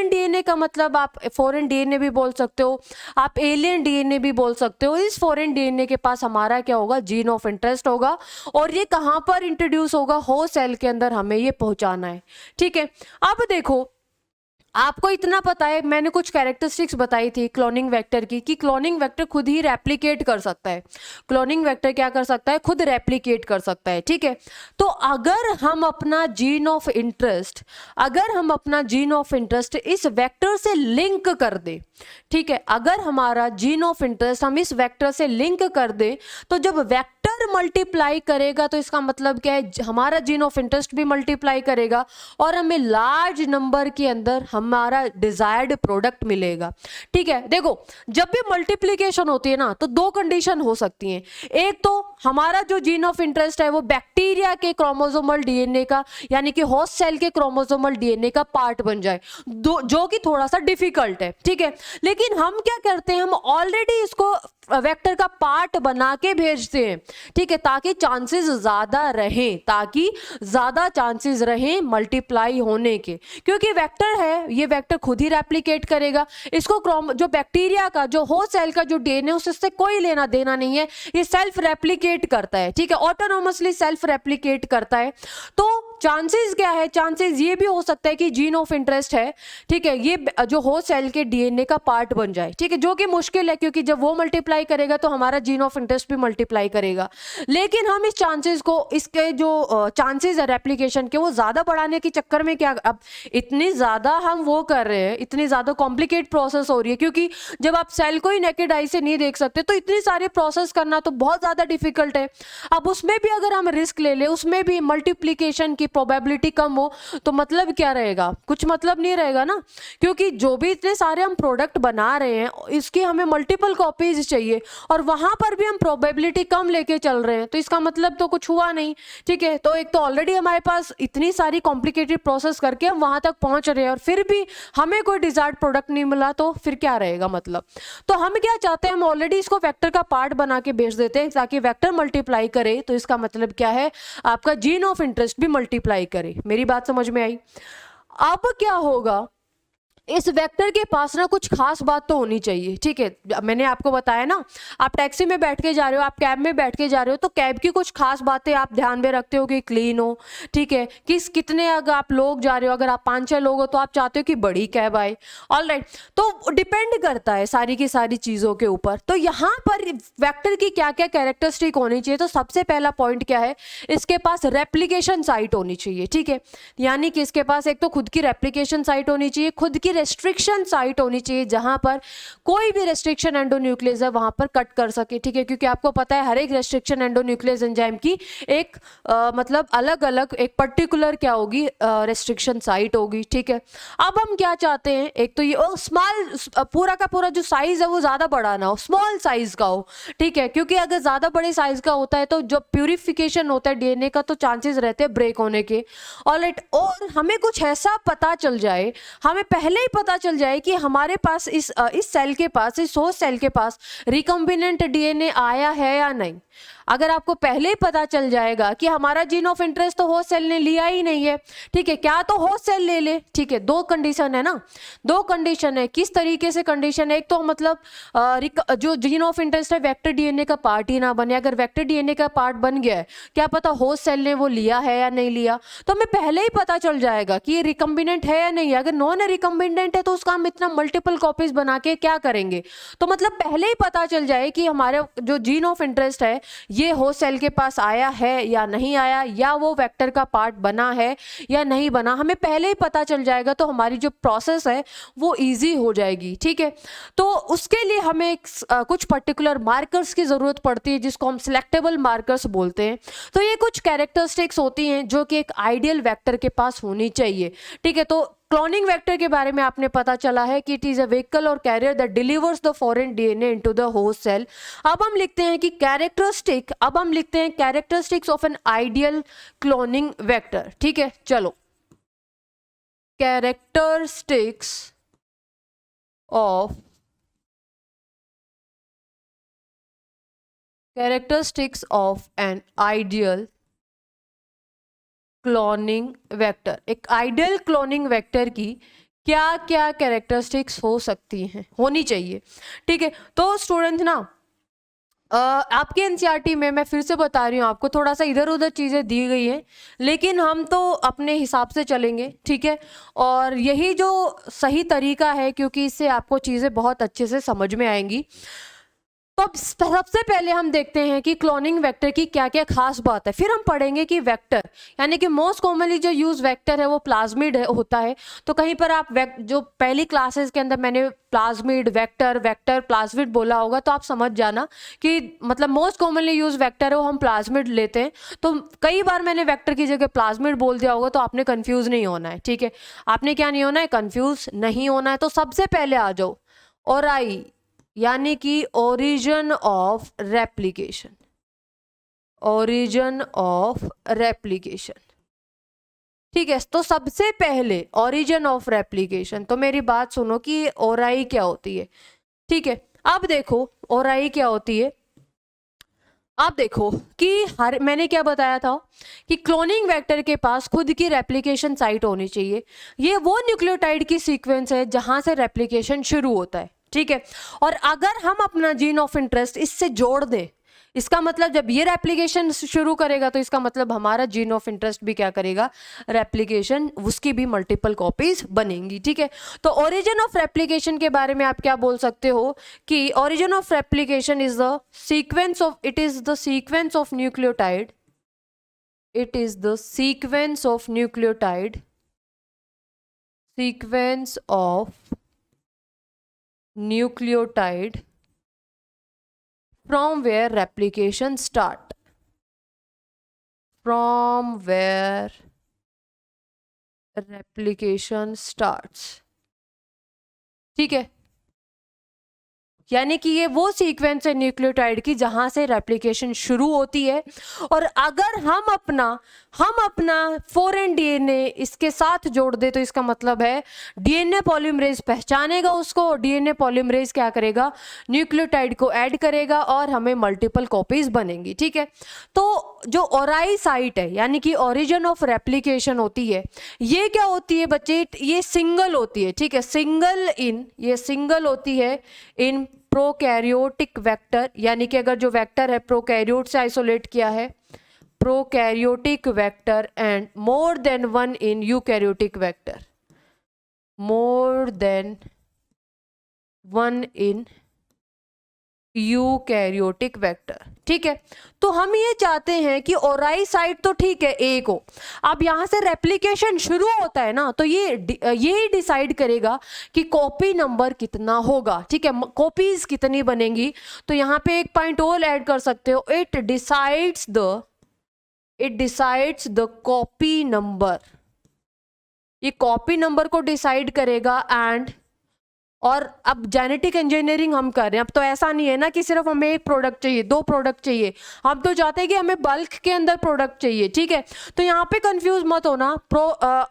डीएनए का मतलब आप फॉरेन डीएनए भी बोल सकते हो, आप एलियन डीएनए भी बोल सकते हो। इस फॉरेन डीएनए के पास हमारा क्या होगा, जीन ऑफ इंटरेस्ट होगा, और ये कहाँ पर इंट्रोड्यूस होगा, होस्ट सेल के अंदर हमें ये पहुंचाना है। ठीक है, अब देखो आपको इतना पता है, मैंने कुछ कैरेक्टरिस्टिक्स बताई थी क्लोनिंग वेक्टर की, कि क्लोनिंग वेक्टर खुद ही रेप्लिकेट कर सकता है। क्लोनिंग वेक्टर क्या कर सकता है, खुद रेप्लिकेट कर सकता है। ठीक है, तो अगर हम अपना जीन ऑफ इंटरेस्ट इस वेक्टर से लिंक कर दे, ठीक है, अगर हमारा जीन ऑफ इंटरेस्ट हम इस वेक्टर से लिंक कर दे, तो जब वेक्टर मल्टीप्लाई करेगा तो इसका मतलब क्या है, हमारा जीन ऑफ इंटरेस्ट भी मल्टीप्लाई करेगा और हमें लार्ज नंबर के अंदर हमारा डिजायर्ड प्रोडक्ट मिलेगा। ठीक है, देखो जब भी मल्टीप्लीकेशन होती है ना, तो दो कंडीशन हो सकती हैं। एक तो हमारा जो जीन ऑफ इंटरेस्ट है वो बैक्टीरिया के क्रोमोसोमल डीएनए का, यानी कि होस्ट सेल के क्रोमोसोमल डीएनए का पार्ट बन जाए, जो कि थोड़ा सा डिफिकल्ट है। ठीक है, लेकिन हम क्या करते हैं, हम ऑलरेडी इसको वेक्टर का पार्ट बना के भेजते हैं। ठीक है, ताकि ज्यादा चांसेस रहें मल्टीप्लाई होने के, क्योंकि वेक्टर है, ये वेक्टर खुद ही रेप्लिकेट करेगा। इसको जो बैक्टीरिया का, जो होस्ट सेल का जो डीएनए उससे कोई लेना देना नहीं है, ये सेल्फ रेप्लिकेट करता है। ठीक है, ऑटोनोमसली सेल्फ रेप्लिकेट करता है। तो चांसेस क्या है, चांसेस ये भी हो सकता है कि जीन ऑफ इंटरेस्ट है, ठीक है, ये जो होस्ट सेल के डीएनए का पार्ट बन जाए। ठीक है, जो कि मुश्किल है, क्योंकि जब वो मल्टीप्लाई करेगा तो हमारा जीन ऑफ इंटरेस्ट भी मल्टीप्लाई करेगा। लेकिन हम इस चांसेस को, इसके जो चांसेस है रेप्लिकेशन के, वो ज्यादा बढ़ाने के चक्कर में क्या, अब इतनी ज्यादा हम वो कर रहे हैं, इतनी ज्यादा कॉम्प्लिकेट प्रोसेस हो रही है, क्योंकि जब आप सेल को ही नेकेड आई से नहीं देख सकते तो इतनी सारी प्रोसेस करना तो बहुत ज्यादा डिफिकल्ट है। अब उसमें भी अगर हम रिस्क ले ले, उसमें भी मल्टीप्लीकेशन की प्रोबेबिलिटी कम हो, तो मतलब क्या रहेगा, कुछ मतलब नहीं रहेगा ना, क्योंकि जो भी इतने सारे हम प्रोडक्ट बना रहे हैं इसकी हमें मल्टीपल कॉपीज चाहिए, और वहां पर भी हम प्रोबेबिलिटी कम लेके चल रहे हैं, तो इसका मतलब तो कुछ हुआ नहीं। ठीक है, तो एक तो ऑलरेडी हमारे पास इतनी सारी कॉम्प्लिकेटेड प्रोसेस करके हम वहां तक पहुंच रहे हैं और फिर भी हमें कोई डिजायर्ड प्रोडक्ट नहीं मिला, तो फिर क्या रहेगा मतलब। तो हम क्या चाहते हैं, हम ऑलरेडी इसको वेक्टर का पार्ट बना के भेज देते हैं ताकि वेक्टर मल्टीप्लाई करे, तो इसका मतलब क्या है, आपका जीन ऑफ इंटरेस्ट भी मल्टीप्लाई करे। मेरी बात समझ में आई? अब क्या होगा, इस वेक्टर के पास ना कुछ खास बात तो होनी चाहिए। ठीक है, मैंने आपको बताया ना, आप टैक्सी में बैठ के जा रहे हो, आप कैब में बैठ के जा रहे हो, तो कैब की कुछ खास बातें आप ध्यान में रखते हो कि क्लीन हो। ठीक है, कितने अगर आप लोग जा रहे हो, अगर आप 5-6 लोग हो तो आप चाहते हो कि बड़ी कैब आए। ऑलराइट, तो डिपेंड करता है सारी की सारी चीज़ों के ऊपर। तो यहाँ पर वेक्टर की क्या क्या कैरेक्टरिस्टिक होनी चाहिए, तो सबसे पहला पॉइंट क्या है, इसके पास रेप्लीकेशन साइट होनी चाहिए। ठीक है, यानी कि इसके पास एक तो खुद की रेप्लीकेशन साइट होनी चाहिए, खुद की रेस्ट्रिक्शन साइट होनी चाहिए, जहां पर कोई भी रेस्ट्रिक्शन एंडोन्यूक्लियस है वहां पर कट कर सके। ठीक है, क्योंकि आपको पता है हर एक रेस्ट्रिक्शन एंडोन्यूक्लियस एंजाइम की एक मतलब अलग अलग एक पर्टिकुलर क्या होगी, रेस्ट्रिक्शन साइट होगी। ठीक है, अब हम क्या चाहते हैं, एक तो ये स्मॉल, पूरा का पूरा जो साइज है वो ज्यादा बड़ा ना हो, स्मॉल साइज का हो। ठीक है, क्योंकि अगर ज्यादा बड़े साइज का होता है तो जो प्यूरिफिकेशन होता है डीएनए का, तो चांसेस रहते हैं ब्रेक होने के। ऑलराइट, और हमें कुछ ऐसा पता चल जाए, हमें पहले ही पता चल जाए कि हमारे पास इस सेल के पास, इस होस्ट सेल के पास रिकम्बिनेंट डीएनए आया है या नहीं। अगर आपको पहले ही पता चल जाएगा कि हमारा जीन ऑफ इंटरेस्ट तो होस्ट सेल ने लिया ही नहीं है, ठीक है, क्या तो होस्ट सेल ले ले। ठीक है, दो कंडीशन है ना, दो कंडीशन है। किस तरीके से कंडीशन है, एक तो मतलब जो जीन ऑफ इंटरेस्ट है वेक्टर डीएनए का पार्ट ही ना बने। अगर वेक्टर डीएनए का पार्ट बन गया है, क्या पता होस्ट सेल ने वो लिया है या नहीं लिया, तो हमें पहले ही पता चल जाएगा कि ये रिकम्बिनेंट है या नहीं। अगर नॉन रिकम्बिनेंट है तो उसका हम इतना मल्टीपल कॉपीज बना के क्या करेंगे, तो मतलब पहले ही पता चल जाए कि हमारे जो जीन ऑफ इंटरेस्ट है ये होस्ट सेल के पास आया है या नहीं आया, या वो वेक्टर का पार्ट बना है या नहीं बना, हमें पहले ही पता चल जाएगा, तो हमारी जो प्रोसेस है वो इजी हो जाएगी। ठीक है, तो उसके लिए हमें कुछ पर्टिकुलर मार्कर्स की जरूरत पड़ती है, जिसको हम सिलेक्टेबल मार्कर्स बोलते हैं। तो ये कुछ कैरेक्टरिस्टिक्स होती हैं जो कि एक आइडियल वेक्टर के पास होनी चाहिए। ठीक है, तो क्लोनिंग वेक्टर के बारे में आपने पता चला है कि it is a vehicle or carrier that delivers the foreign DNA into the host cell. अब हम लिखते हैं कि characteristics of an ideal cloning vector. ठीक है, चलो, characteristics of characteristics of an ideal cloning vector. एक आइडियल क्लोनिंग वेक्टर की क्या क्या कैरेक्टरिस्टिक्स हो सकती हैं, होनी चाहिए। ठीक है, तो स्टूडेंट ना आपके एनसीईआरटी में मैं फिर से बता रही हूँ आपको, थोड़ा सा इधर उधर चीज़ें दी गई हैं, लेकिन हम तो अपने हिसाब से चलेंगे। ठीक है, और यही जो सही तरीका है, क्योंकि इससे आपको चीज़ें बहुत अच्छे से समझ में आएंगी। तो अब सबसे पहले हम देखते हैं कि क्लोनिंग वेक्टर की क्या क्या खास बात है, फिर हम पढ़ेंगे कि वेक्टर यानी कि मोस्ट कॉमनली जो यूज वेक्टर है वो प्लाज्मिड होता है। तो कहीं पर आप जो पहली क्लासेस के अंदर मैंने प्लाज्मिड वेक्टर वेक्टर प्लाज्मिड बोला होगा, तो आप समझ जाना कि मतलब मोस्ट कॉमनली यूज वेक्टर है वो हम प्लाज्मिड लेते हैं। तो कई बार मैंने वेक्टर की जगह प्लाज्मिड बोल दिया होगा, तो आपने कंफ्यूज नहीं होना है। ठीक है, आपने क्या नहीं होना है, कंफ्यूज नहीं होना है। तो सबसे पहले आ जाओ ओराई यानी कि origin of replication, origin of replication. ठीक है, तो सबसे पहले ओरिजिन ऑफ रेप्लिकेशन, तो मेरी बात सुनो कि ओराई क्या होती है। ठीक है, अब देखो ओराई क्या होती है। आप देखो कि मैंने क्या बताया था कि क्लोनिंग वेक्टर के पास खुद की रेप्लिकेशन साइट होनी चाहिए। ये वो न्यूक्लियोटाइड की सीक्वेंस है जहां से रेप्लिकेशन शुरू होता है। ठीक है, और अगर हम अपना जीन ऑफ इंटरेस्ट इससे जोड़ दें, इसका मतलब जब ये रेप्लिकेशन शुरू करेगा तो इसका मतलब हमारा जीन ऑफ इंटरेस्ट भी क्या करेगा, रेप्लिकेशन, उसकी भी मल्टीपल कॉपीज बनेंगी। ठीक है, तो ओरिजिन ऑफ रेप्लिकेशन के बारे में आप क्या बोल सकते हो कि origin of replication is the sequence of, it is the sequence of nucleotide, it is the sequence of nucleotide, sequence of nucleotide from where replication start, from where replication starts। ठीक है, यानी कि ये वो सीक्वेंस है nucleotide की जहां से रेप्लिकेशन शुरू होती है। और अगर हम अपना फॉरेन डीएनए इसके साथ जोड़ दे तो इसका मतलब है डीएनए पॉलीमरेज पहचानेगा उसको, और डीएनए पॉलीमरेज क्या करेगा, न्यूक्लियोटाइड को ऐड करेगा और हमें मल्टीपल कॉपीज बनेंगी। ठीक है, तो जो ओराई साइट है यानी कि ओरिजिन ऑफ रेप्लिकेशन होती है, ये क्या होती है बच्चे, ये सिंगल होती है। ठीक है, ये सिंगल होती है इन प्रोकैरियोटिक वेक्टर, यानी कि अगर जो वेक्टर है प्रोकैरियोट से आइसोलेट किया है, prokaryotic vector, and more than one in eukaryotic vector, more than one in eukaryotic vector. ठीक है, तो हम ये चाहते हैं कि ओराई साइट तो ठीक है एक हो, अब यहां से रेप्लिकेशन शुरू होता है ना, तो ये ही डिसाइड करेगा कि कॉपी नंबर कितना होगा। ठीक है, कॉपीज कितनी बनेंगी। तो यहां पे एक पॉइंट और ऐड कर सकते हो, it decides the copy number, ये कॉपी नंबर को डिसाइड करेगा। एंड और अब जेनेटिक इंजीनियरिंग हम कर रहे हैं, अब तो ऐसा नहीं है ना कि सिर्फ हमें एक प्रोडक्ट चाहिए, दो प्रोडक्ट चाहिए, हम तो चाहते हैं कि हमें बल्क के अंदर प्रोडक्ट चाहिए। ठीक है, तो यहाँ पे कंफ्यूज मत होना,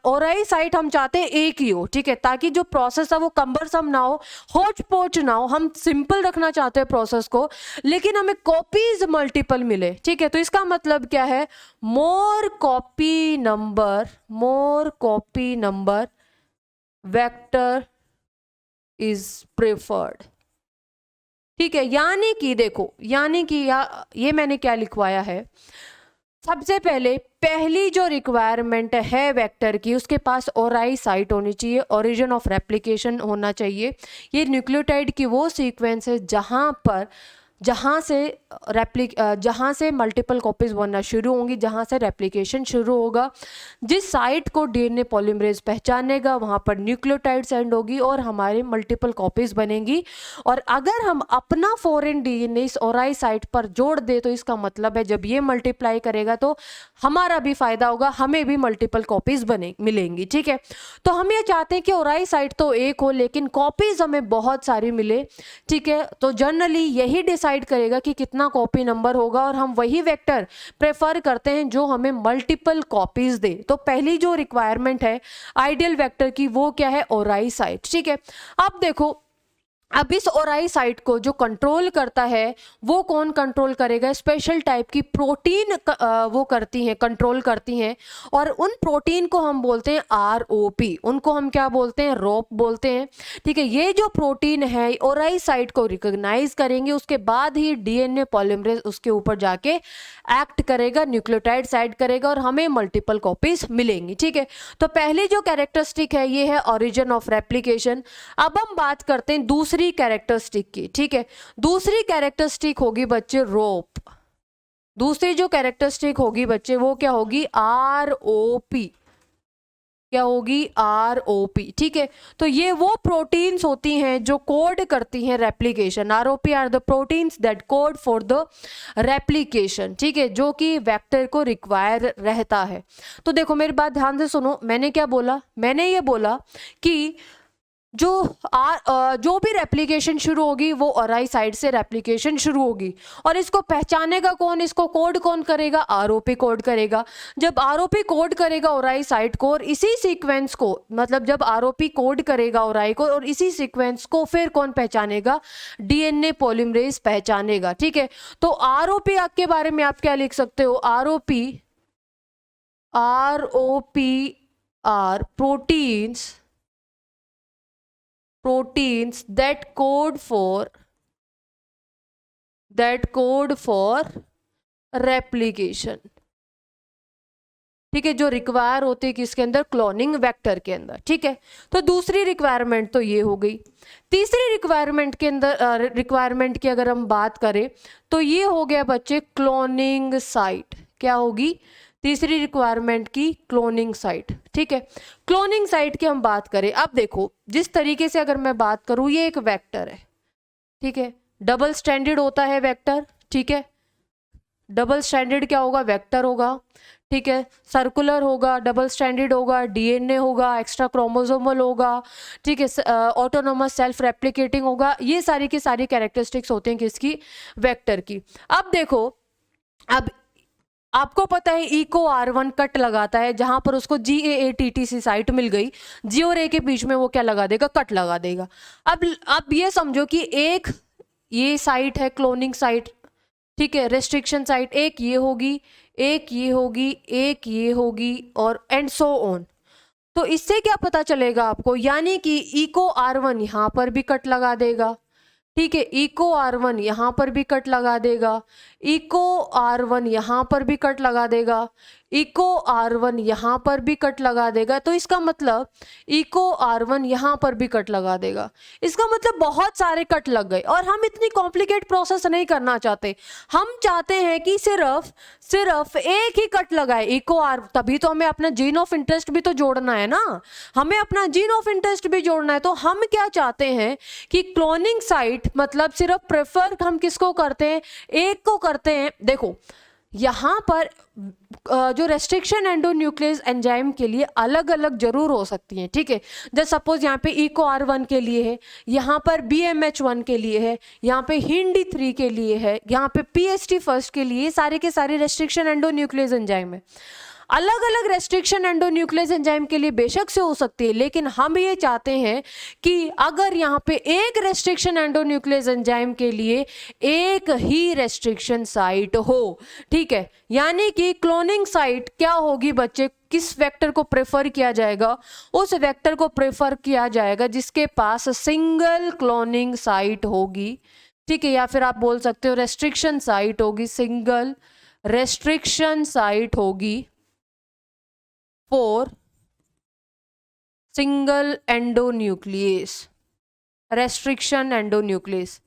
ओराई साइट हम चाहते हैं एक ही हो। ठीक है, ताकि जो प्रोसेस है वो कम्बरसम ना हो, होच पोच ना हो, हम सिंपल रखना चाहते हैं प्रोसेस को, लेकिन हमें कॉपीज मल्टीपल मिले। ठीक है, तो इसका मतलब क्या है, more copy number vector is preferred. ठीक है, यानी कि देखो, यानी कि ये मैंने क्या लिखवाया है, सबसे पहली जो रिक्वायरमेंट है वेक्टर की, उसके पास ओराई साइट होनी चाहिए, ओरिजिन ऑफ रेप्लिकेशन होना चाहिए। ये न्यूक्लियोटाइड की वो सीक्वेंस है जहां से मल्टीपल कॉपीज बनना शुरू होंगी, जहां से रेप्लिकेशन शुरू होगा। जिस साइट को डीएनए पॉलीमरेज पहचानेगा वहां पर न्यूक्लियोटाइड सेंड होगी और हमारे मल्टीपल कॉपीज बनेंगी। और अगर हम अपना फॉरेन डीएनए इस ओराई साइट पर जोड़ दे तो इसका मतलब है जब ये मल्टीप्लाई करेगा तो हमारा भी फायदा होगा, हमें भी मल्टीपल कॉपीज मिलेंगी। ठीक है, तो हम ये चाहते हैं कि ओराई साइट तो एक हो लेकिन कॉपीज हमें बहुत सारी मिले। ठीक है, तो जनरली यही डिसाइड करेगा कि कितना कॉपी नंबर होगा, और हम वही वेक्टर प्रेफर करते हैं जो हमें मल्टीपल कॉपीज दे। तो पहली जो रिक्वायरमेंट है आइडियल वेक्टर की वो क्या है, ओराई साइट। ठीक है, अब देखो अब इस ओराई साइट को जो कंट्रोल करता है वो कौन कंट्रोल करेगा? स्पेशल टाइप की प्रोटीन वो करती हैं, कंट्रोल करती हैं, और उन प्रोटीन को हम बोलते हैं आरओपी। उनको हम क्या बोलते हैं? रोप बोलते हैं। ठीक है, ये जो प्रोटीन है ओराई साइट को रिकॉग्नाइज करेंगे, उसके बाद ही डीएनए पॉलीमरेज उसके ऊपर जाके एक्ट करेगा, न्यूक्लियोटाइड साइड करेगा और हमें मल्टीपल कॉपीज मिलेंगी। ठीक है, तो पहली जो कैरेक्टरिस्टिक है ये है ओरिजिन ऑफ रेप्लिकेशन। अब हम बात करते हैं दूसरी कैरेक्टरिस्टिक की। ठीक है, दूसरी कैरेक्टरिस्टिक होगी बच्चे रोप। दूसरी जो कैरेक्टरिस्टिक होगी बच्चे वो क्या होगी? आरओपी। क्या होगी? आरओपी। ठीक है, तो ये वो प्रोटीन्स होती हैं जो कोड करती हैं replication. ROP are the proteins that code for the replication. ठीक है, जो कि वेक्टर को रिक्वायर रहता है। तो देखो मेरी बात ध्यान से सुनो, मैंने क्या बोला? मैंने ये बोला कि जो भी रेप्लिकेशन शुरू होगी वो ओराई साइड से रेप्लिकेशन शुरू होगी, और इसको पहचानेगा कौन? इसको कोड कौन करेगा? आरओपी कोड करेगा। जब आरओपी कोड करेगा ओराई साइड को, और इसी सीक्वेंस को, मतलब जब आरओपी कोड करेगा ओराई को और इसी सीक्वेंस को फिर कौन पहचानेगा? DNA polymerase पहचानेगा। ठीक है, तो आरओपी के बारे में आप क्या लिख सकते हो? ROP are proteins that code for replication। ठीक है, जो रिक्वायर होती है किसके अंदर? क्लोनिंग वेक्टर के अंदर। ठीक है, तो दूसरी रिक्वायरमेंट तो ये हो गई। तीसरी रिक्वायरमेंट के अंदर रिक्वायरमेंट की अगर हम बात करें तो ये हो गया बच्चे क्लोनिंग साइट। क्या होगी तीसरी रिक्वायरमेंट की? Cloning site. ठीक है, क्लोनिंग साइट की हम बात करें, अब देखो जिस तरीके से अगर मैं बात करूं, ये एक वेक्टर है। ठीक है, डबल स्टैंडर्ड होता है वेक्टर। ठीक है, डबल स्टैंडर्ड क्या होगा? वेक्टर होगा। ठीक है, सर्कुलर होगा, डबल स्टैंडर्ड होगा, डीएनए होगा, एक्स्ट्रा क्रोमोसोमल होगा। ठीक है, ऑटोनोमस सेल्फ रेप्लिकेटिंग होगा। ये सारी की सारी कैरेक्टरिस्टिक्स होते हैं किसकी? वेक्टर की। अब देखो, अब आपको पता है इको R1 कट लगाता है, जहां पर उसको GAATTC साइट मिल गई, जी और ए के बीच में वो क्या लगा देगा? कट लगा देगा। अब ये समझो कि एक ये साइट है क्लोनिंग साइट। ठीक है, रेस्ट्रिक्शन साइट एक ये होगी, एक ये होगी, एक ये होगी, और एंड सो ऑन। तो इससे क्या पता चलेगा आपको? यानी कि इको R1 यहां पर भी कट लगा देगा। ठीक है, इको R1 यहां पर भी कट लगा देगा, इको R1 यहां पर भी कट लगा देगा, इको R1 यहां पर भी कट लगा देगा। तो इसका मतलब इको R1 यहां पर भी कट लगा देगा। इसका मतलब बहुत सारे कट लग गए, और हम इतनी कॉम्प्लिकेट प्रोसेस नहीं करना चाहते। हम चाहते हैं कि सिर्फ एक ही कट लगाए, इको R। तभी तो हमें अपना जीन ऑफ इंटरेस्ट भी तो जोड़ना है ना, हमें अपना जीन ऑफ इंटरेस्ट भी जोड़ना है। तो हम क्या चाहते हैं कि क्लोनिंग साइट मतलब सिर्फ प्रेफर हम किसको करते हैं? एक को करते हैं। देखो यहाँ पर जो रेस्ट्रिक्शन एंडोन्यूक्लियस एंजाइम के लिए अलग अलग जरूर हो सकती हैं। ठीक है, जैसे सपोज यहाँ पे इको R1 के लिए है, यहाँ पर BMH1 के लिए है, यहाँ पे HindD3 के लिए है, यहाँ पे PST फर्स्ट के लिए, सारे के सारे रेस्ट्रिक्शन एंडोन्यूक्लियस एंजाइम है। अलग अलग रेस्ट्रिक्शन एंडोन्यूक्लियस एंजाइम के लिए बेशक से हो सकती है, लेकिन हम ये चाहते हैं कि अगर यहाँ पे एक रेस्ट्रिक्शन एंडोन्यूक्लियस एंजाइम के लिए एक ही रेस्ट्रिक्शन साइट हो। ठीक है, यानी कि क्लोनिंग साइट क्या होगी बच्चे? किस वेक्टर को प्रेफर किया जाएगा? उस वेक्टर को प्रेफर किया जाएगा जिसके पास सिंगल क्लोनिंग साइट होगी। ठीक है, या फिर आप बोल सकते हो रेस्ट्रिक्शन साइट होगी, सिंगल रेस्ट्रिक्शन साइट होगी for single endonuclease. Restriction endonuclease,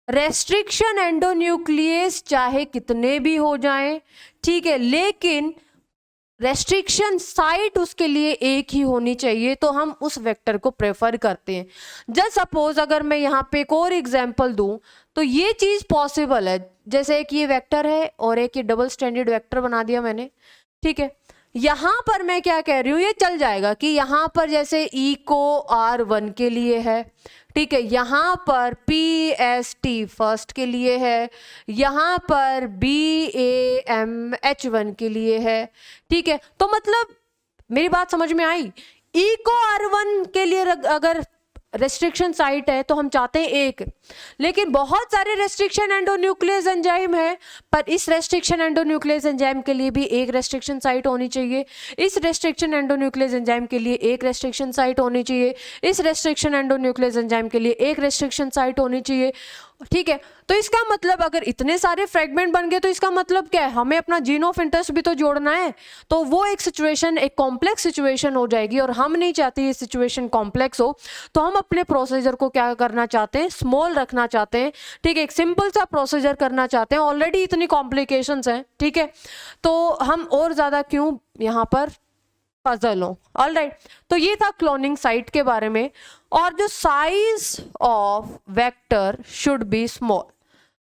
restriction endonuclease चाहे कितने भी हो जाएं, ठीक है, लेकिन रेस्ट्रिक्शन साइट उसके लिए एक ही होनी चाहिए, तो हम उस वेक्टर को प्रेफर करते हैं। जस्ट सपोज अगर मैं यहाँ पे एक और एग्जांपल दूं तो ये चीज पॉसिबल है। जैसे एक ये वेक्टर है और एक ये डबल स्टैंडर्ड वेक्टर बना दिया मैंने। ठीक है, यहां पर मैं क्या कह रही हूं, ये चल जाएगा कि यहां पर जैसे इको R1 के लिए है, ठीक है, यहां पर PST फर्स्ट के लिए है, यहां पर BAMH1 के लिए है। ठीक है, तो मतलब मेरी बात समझ में आई? इको R1 के लिए अगर रेस्ट्रिक्शन साइट है तो हम चाहते हैं एक, लेकिन बहुत सारे रेस्ट्रिक्शन एंडोन्यूक्लियस एंजाइम है, पर इस रेस्ट्रिक्शन एंडोन्यूक्लियस एंजाइम के लिए भी एक रेस्ट्रिक्शन साइट होनी चाहिए, इस रेस्ट्रिक्शन एंडोन्यूक्लियस एंजाइम के लिए एक रेस्ट्रिक्शन साइट होनी चाहिए, इस रेस्ट्रिक्शन एंडोन्यूक्लियस एंजाइम के लिए एक रेस्ट्रिक्शन साइट होनी चाहिए। ठीक है, तो इसका मतलब अगर इतने सारे फ्रेगमेंट बन गए तो इसका मतलब क्या है, हमें अपना जीन ऑफ इंटरेस्ट भी तो जोड़ना है, तो वो एक सिचुएशन, एक कॉम्प्लेक्स सिचुएशन हो जाएगी, और हम नहीं चाहते ये सिचुएशन कॉम्प्लेक्स हो, तो हम अपने प्रोसीजर को क्या करना चाहते हैं, स्मॉल रखना चाहते हैं। ठीक है, एक सिंपल सा प्रोसीजर करना चाहते हैं, ऑलरेडी इतनी कॉम्प्लिकेशंस हैं। ठीक है, तो हम और ज़्यादा क्यों यहाँ पर पजल हो। ऑलराइट, तो ये था क्लोनिंग साइट के बारे में। और जो size of vector should be small,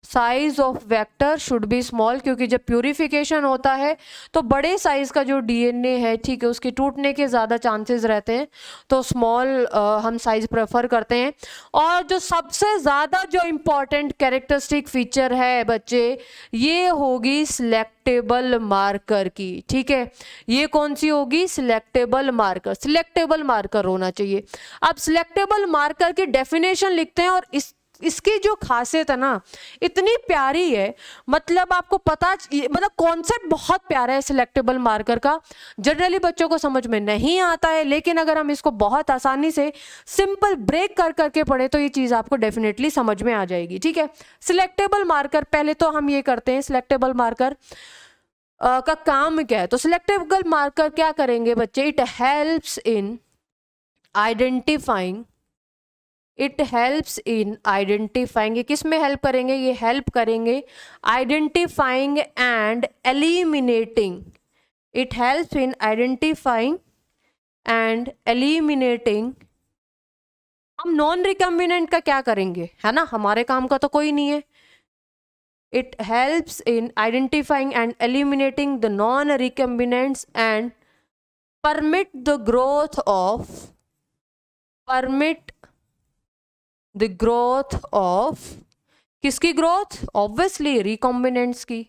size of vector should be small, क्योंकि जब प्यूरिफिकेशन होता है तो बड़े साइज का जो डीएनए है, ठीक है, उसके टूटने के ज़्यादा चांसेस रहते हैं, तो स्मॉल हम साइज प्रेफर करते हैं। और जो सबसे ज़्यादा जो इम्पॉर्टेंट कैरेक्टरिस्टिक फीचर है बच्चे, ये होगी सिलेक्टेबल मार्कर की। ठीक है, ये कौन सी होगी, सिलेक्टेबल मार्कर, सिलेक्टेबल मार्कर होना चाहिए। अब सिलेक्टेबल मार्कर की डेफिनेशन लिखते हैं, और इसकी जो खासियत है ना इतनी प्यारी है, मतलब आपको पता, मतलब कॉन्सेप्ट बहुत प्यारा है सिलेक्टेबल मार्कर का। जनरली बच्चों को समझ में नहीं आता है, लेकिन अगर हम इसको बहुत आसानी से सिंपल ब्रेक कर करके पढ़े तो ये चीज़ आपको डेफिनेटली समझ में आ जाएगी। ठीक है, सिलेक्टेबल मार्कर, पहले तो हम ये करते हैं, सिलेक्टेबल मार्कर का काम क्या है। तो सिलेक्टेबल मार्कर क्या करेंगे बच्चे, it helps in identifying, it helps in identifying, किस में हेल्प करेंगे, ये हेल्प करेंगे identifying and eliminating, it helps in identifying and eliminating. हम नॉन रिकम्बिनेंट का क्या करेंगे, है ना, हमारे काम का तो कोई नहीं है। It helps in identifying and eliminating the non recombinants and permit the growth of, permit the growth of, किसकी ग्रोथ, ऑब्वियसली रिकॉम्बिनेंट्स की।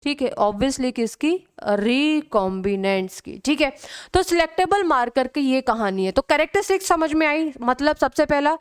ठीक है, ऑब्वियसली किसकी, रिकॉम्बिनेंट्स की। ठीक है, तो सिलेक्टेबल मार्कर की ये कहानी है। तो कैरेक्टरिस्टिक्स समझ में आई, मतलब सबसे पहला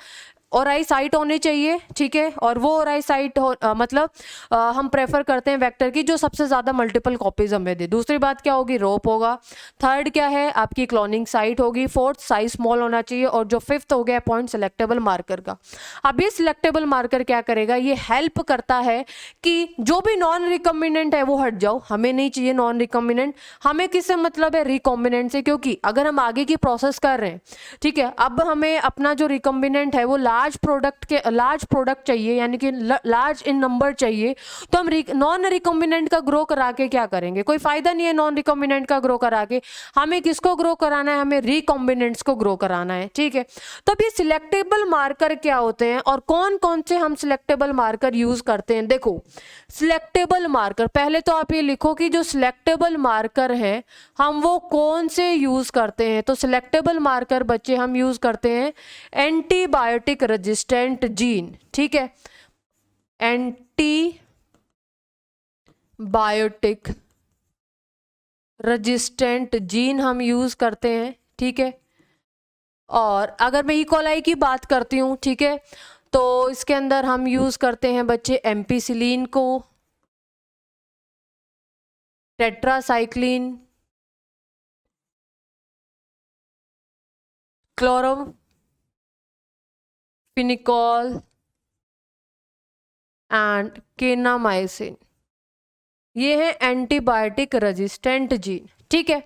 ओराई साइट होनी चाहिए। ठीक है, और वो ओराई साइट मतलब हम प्रेफर करते हैं वेक्टर की जो सबसे ज़्यादा मल्टीपल कॉपीज हमें दे। दूसरी बात क्या होगी, रोप होगा। थर्ड क्या है, आपकी क्लोनिंग साइट होगी। फोर्थ, साइज स्मॉल होना चाहिए। और जो फिफ्थ हो गया पॉइंट सिलेक्टेबल मार्कर का। अब ये सिलेक्टेबल मार्कर क्या करेगा, ये हेल्प करता है कि जो भी नॉन रिकम्बिनेंट है वो हट जाओ, हमें नहीं चाहिए नॉन रिकम्बिनेंट, हमें किससे मतलब है, रिकॉम्बिनेंट से। क्योंकि अगर हम आगे की प्रोसेस कर रहे हैं, ठीक है, अब हमें अपना जो रिकम्बिनेंट है वो लार्ज प्रोडक्ट चाहिए, यानी कि लार्ज इन नंबर चाहिए, तो हम नॉन रिकम्बिनेंट का ग्रो करा के क्या करेंगे, कोई फायदा नहीं है नॉन रिकम्बिनेंट का ग्रो करा के। हमें किसको ग्रो कराना है, हमें रिकॉम्बिनेंट्स को ग्रो कराना है। ठीक है, तो अब ये सिलेक्टेबल मार्कर क्या होते हैं और कौन कौन से हम सिलेक्टेबल मार्कर यूज करते हैं। देखो, सिलेक्टेबल मार्कर, पहले तो आप ये लिखो कि जो सिलेक्टेबल मार्कर है हम वो कौन से यूज करते हैं। तो सिलेक्टेबल मार्कर बच्चे हम यूज करते हैं एंटीबायोटिक रेजिस्टेंट जीन। ठीक है, एंटीबायोटिक रेजिस्टेंट जीन हम यूज करते हैं। ठीक है, और अगर मैं इकोलाई की बात करती हूँ, ठीक है, तो इसके अंदर हम यूज करते हैं बच्चे एम्पिसिलिन को, टेट्रासाइक्लिन, क्लोरोफिनिकॉल एंड केनामाइसिन। ये है एंटीबायोटिक रेजिस्टेंट जीन। ठीक है,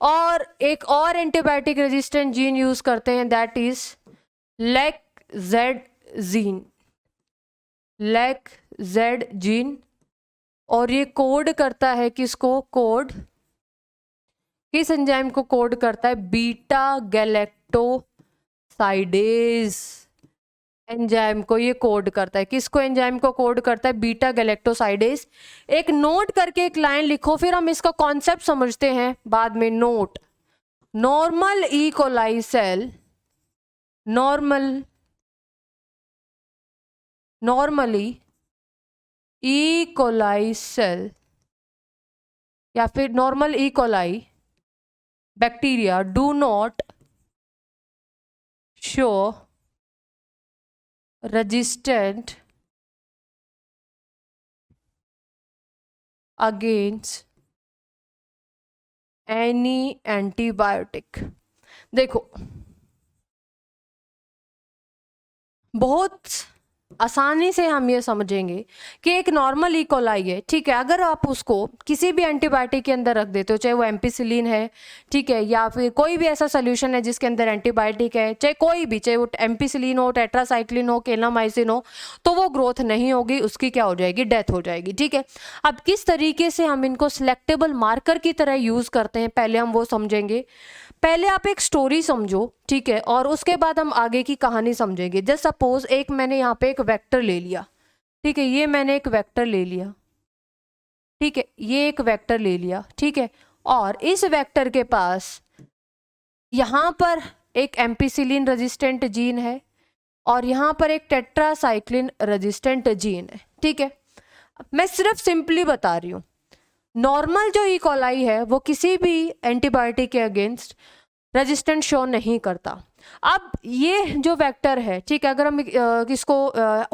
और एक और एंटीबायोटिक रेजिस्टेंट जीन यूज करते हैं, that is lake-Z gene, lake-Z gene. और ये कोड करता है किसको, कोड किस एंजाइम को कोड करता है, बीटा गैलेक्टोसाइडेज एंजाइम को ये कोड करता है। किसको, एंजाइम को कोड करता है, बीटा गैलेक्टोसाइडेज। एक नोट करके एक लाइन लिखो, फिर हम इसका कॉन्सेप्ट समझते हैं बाद में। Note, normal E coli cell, normally E coli cell या फिर normal E coli bacteria do not show resistant against any antibiotic। देखो, बहुत आसानी से हम ये समझेंगे कि एक नॉर्मल ई कोलाई है, ठीक है, अगर आप उसको किसी भी एंटीबायोटिक के अंदर रख देते हो, चाहे वो एम्पिसिलिन है, ठीक है, या फिर कोई भी ऐसा सोल्यूशन है जिसके अंदर एंटीबायोटिक है, चाहे कोई भी, चाहे वो एम्पिसिलिन हो, टेट्रासाइक्लिन हो, केनामाइसिन हो, तो वो ग्रोथ नहीं होगी, उसकी क्या हो जाएगी, डेथ हो जाएगी, ठीक है। अब किस तरीके से हम इनको सिलेक्टेबल मार्कर की तरह यूज करते हैं, पहले हम वो समझेंगे। पहले आप एक स्टोरी समझो, ठीक है, और उसके बाद हम आगे की कहानी समझेंगे। जस्ट सपोज एक मैंने यहाँ पे एक वेक्टर ले लिया, ठीक है, ये मैंने एक वेक्टर ले लिया, ठीक है, ये एक वेक्टर ले लिया, ठीक है, और इस वेक्टर के पास यहाँ पर एक एम्पिसिलिन रेजिस्टेंट जीन है और यहाँ पर एक टेट्रासाइक्लिन रेजिस्टेंट जीन है, ठीक है। मैं सिर्फ सिंपली बता रही हूँ, नॉर्मल जो ई कोलाई है वो किसी भी एंटीबायोटिक के अगेंस्ट रेजिस्टेंट शो नहीं करता। अब ये जो वेक्टर है, ठीक है, अगर हम इसको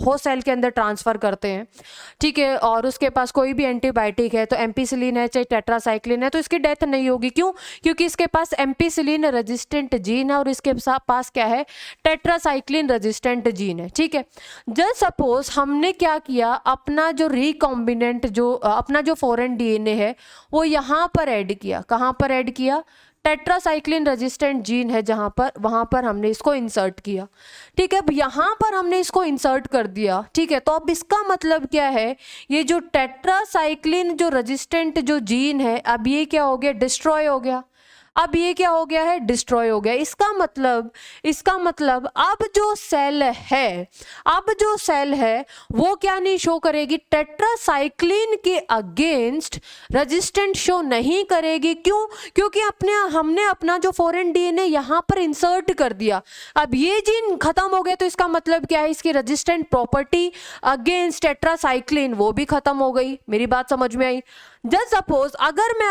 होस्ट सेल के अंदर ट्रांसफ़र करते हैं, ठीक है, और उसके पास कोई भी एंटीबायोटिक है, तो एम्पिसिलिन है चाहे टेट्रासाइक्लिन है, तो इसकी डेथ नहीं होगी। क्यों? क्योंकि इसके पास एम्पिसिलिन रेजिस्टेंट जीन है और इसके पास क्या है, टेट्रासाइक्लिन रेजिस्टेंट जीन है, ठीक है। जस्ट सपोज हमने क्या किया, अपना जो रिकॉम्बिनेंट जो अपना जो फॉरेन डीएनए है वो यहाँ पर ऐड किया। कहाँ पर ऐड किया? टेट्रासाइक्लिन रेजिस्टेंट जीन है जहां पर, वहां पर हमने इसको इंसर्ट किया, ठीक है। अब यहां पर हमने इसको इंसर्ट कर दिया, ठीक है, तो अब इसका मतलब क्या है, ये जो टेट्रासाइक्लिन जो रेजिस्टेंट जो जीन है, अब ये क्या हो गया, डिस्ट्रॉय हो गया। अब ये क्या हो गया है, डिस्ट्रॉय हो गया। इसका मतलब अब जो सेल है वो क्या नहीं शो करेगी, टेट्रासाइक्लिन के अगेंस्ट रेजिस्टेंट शो नहीं करेगी। क्यों? क्योंकि हमने अपना जो फॉरेन डीएनए यहाँ पर इंसर्ट कर दिया। अब ये जीन खत्म हो गया, तो इसका मतलब क्या है, इसकी रेजिस्टेंट प्रॉपर्टी अगेंस्ट टेट्रासाइक्लिन वो भी खत्म हो गई। मेरी बात समझ में आई? जस्ट सपोज अगर मैं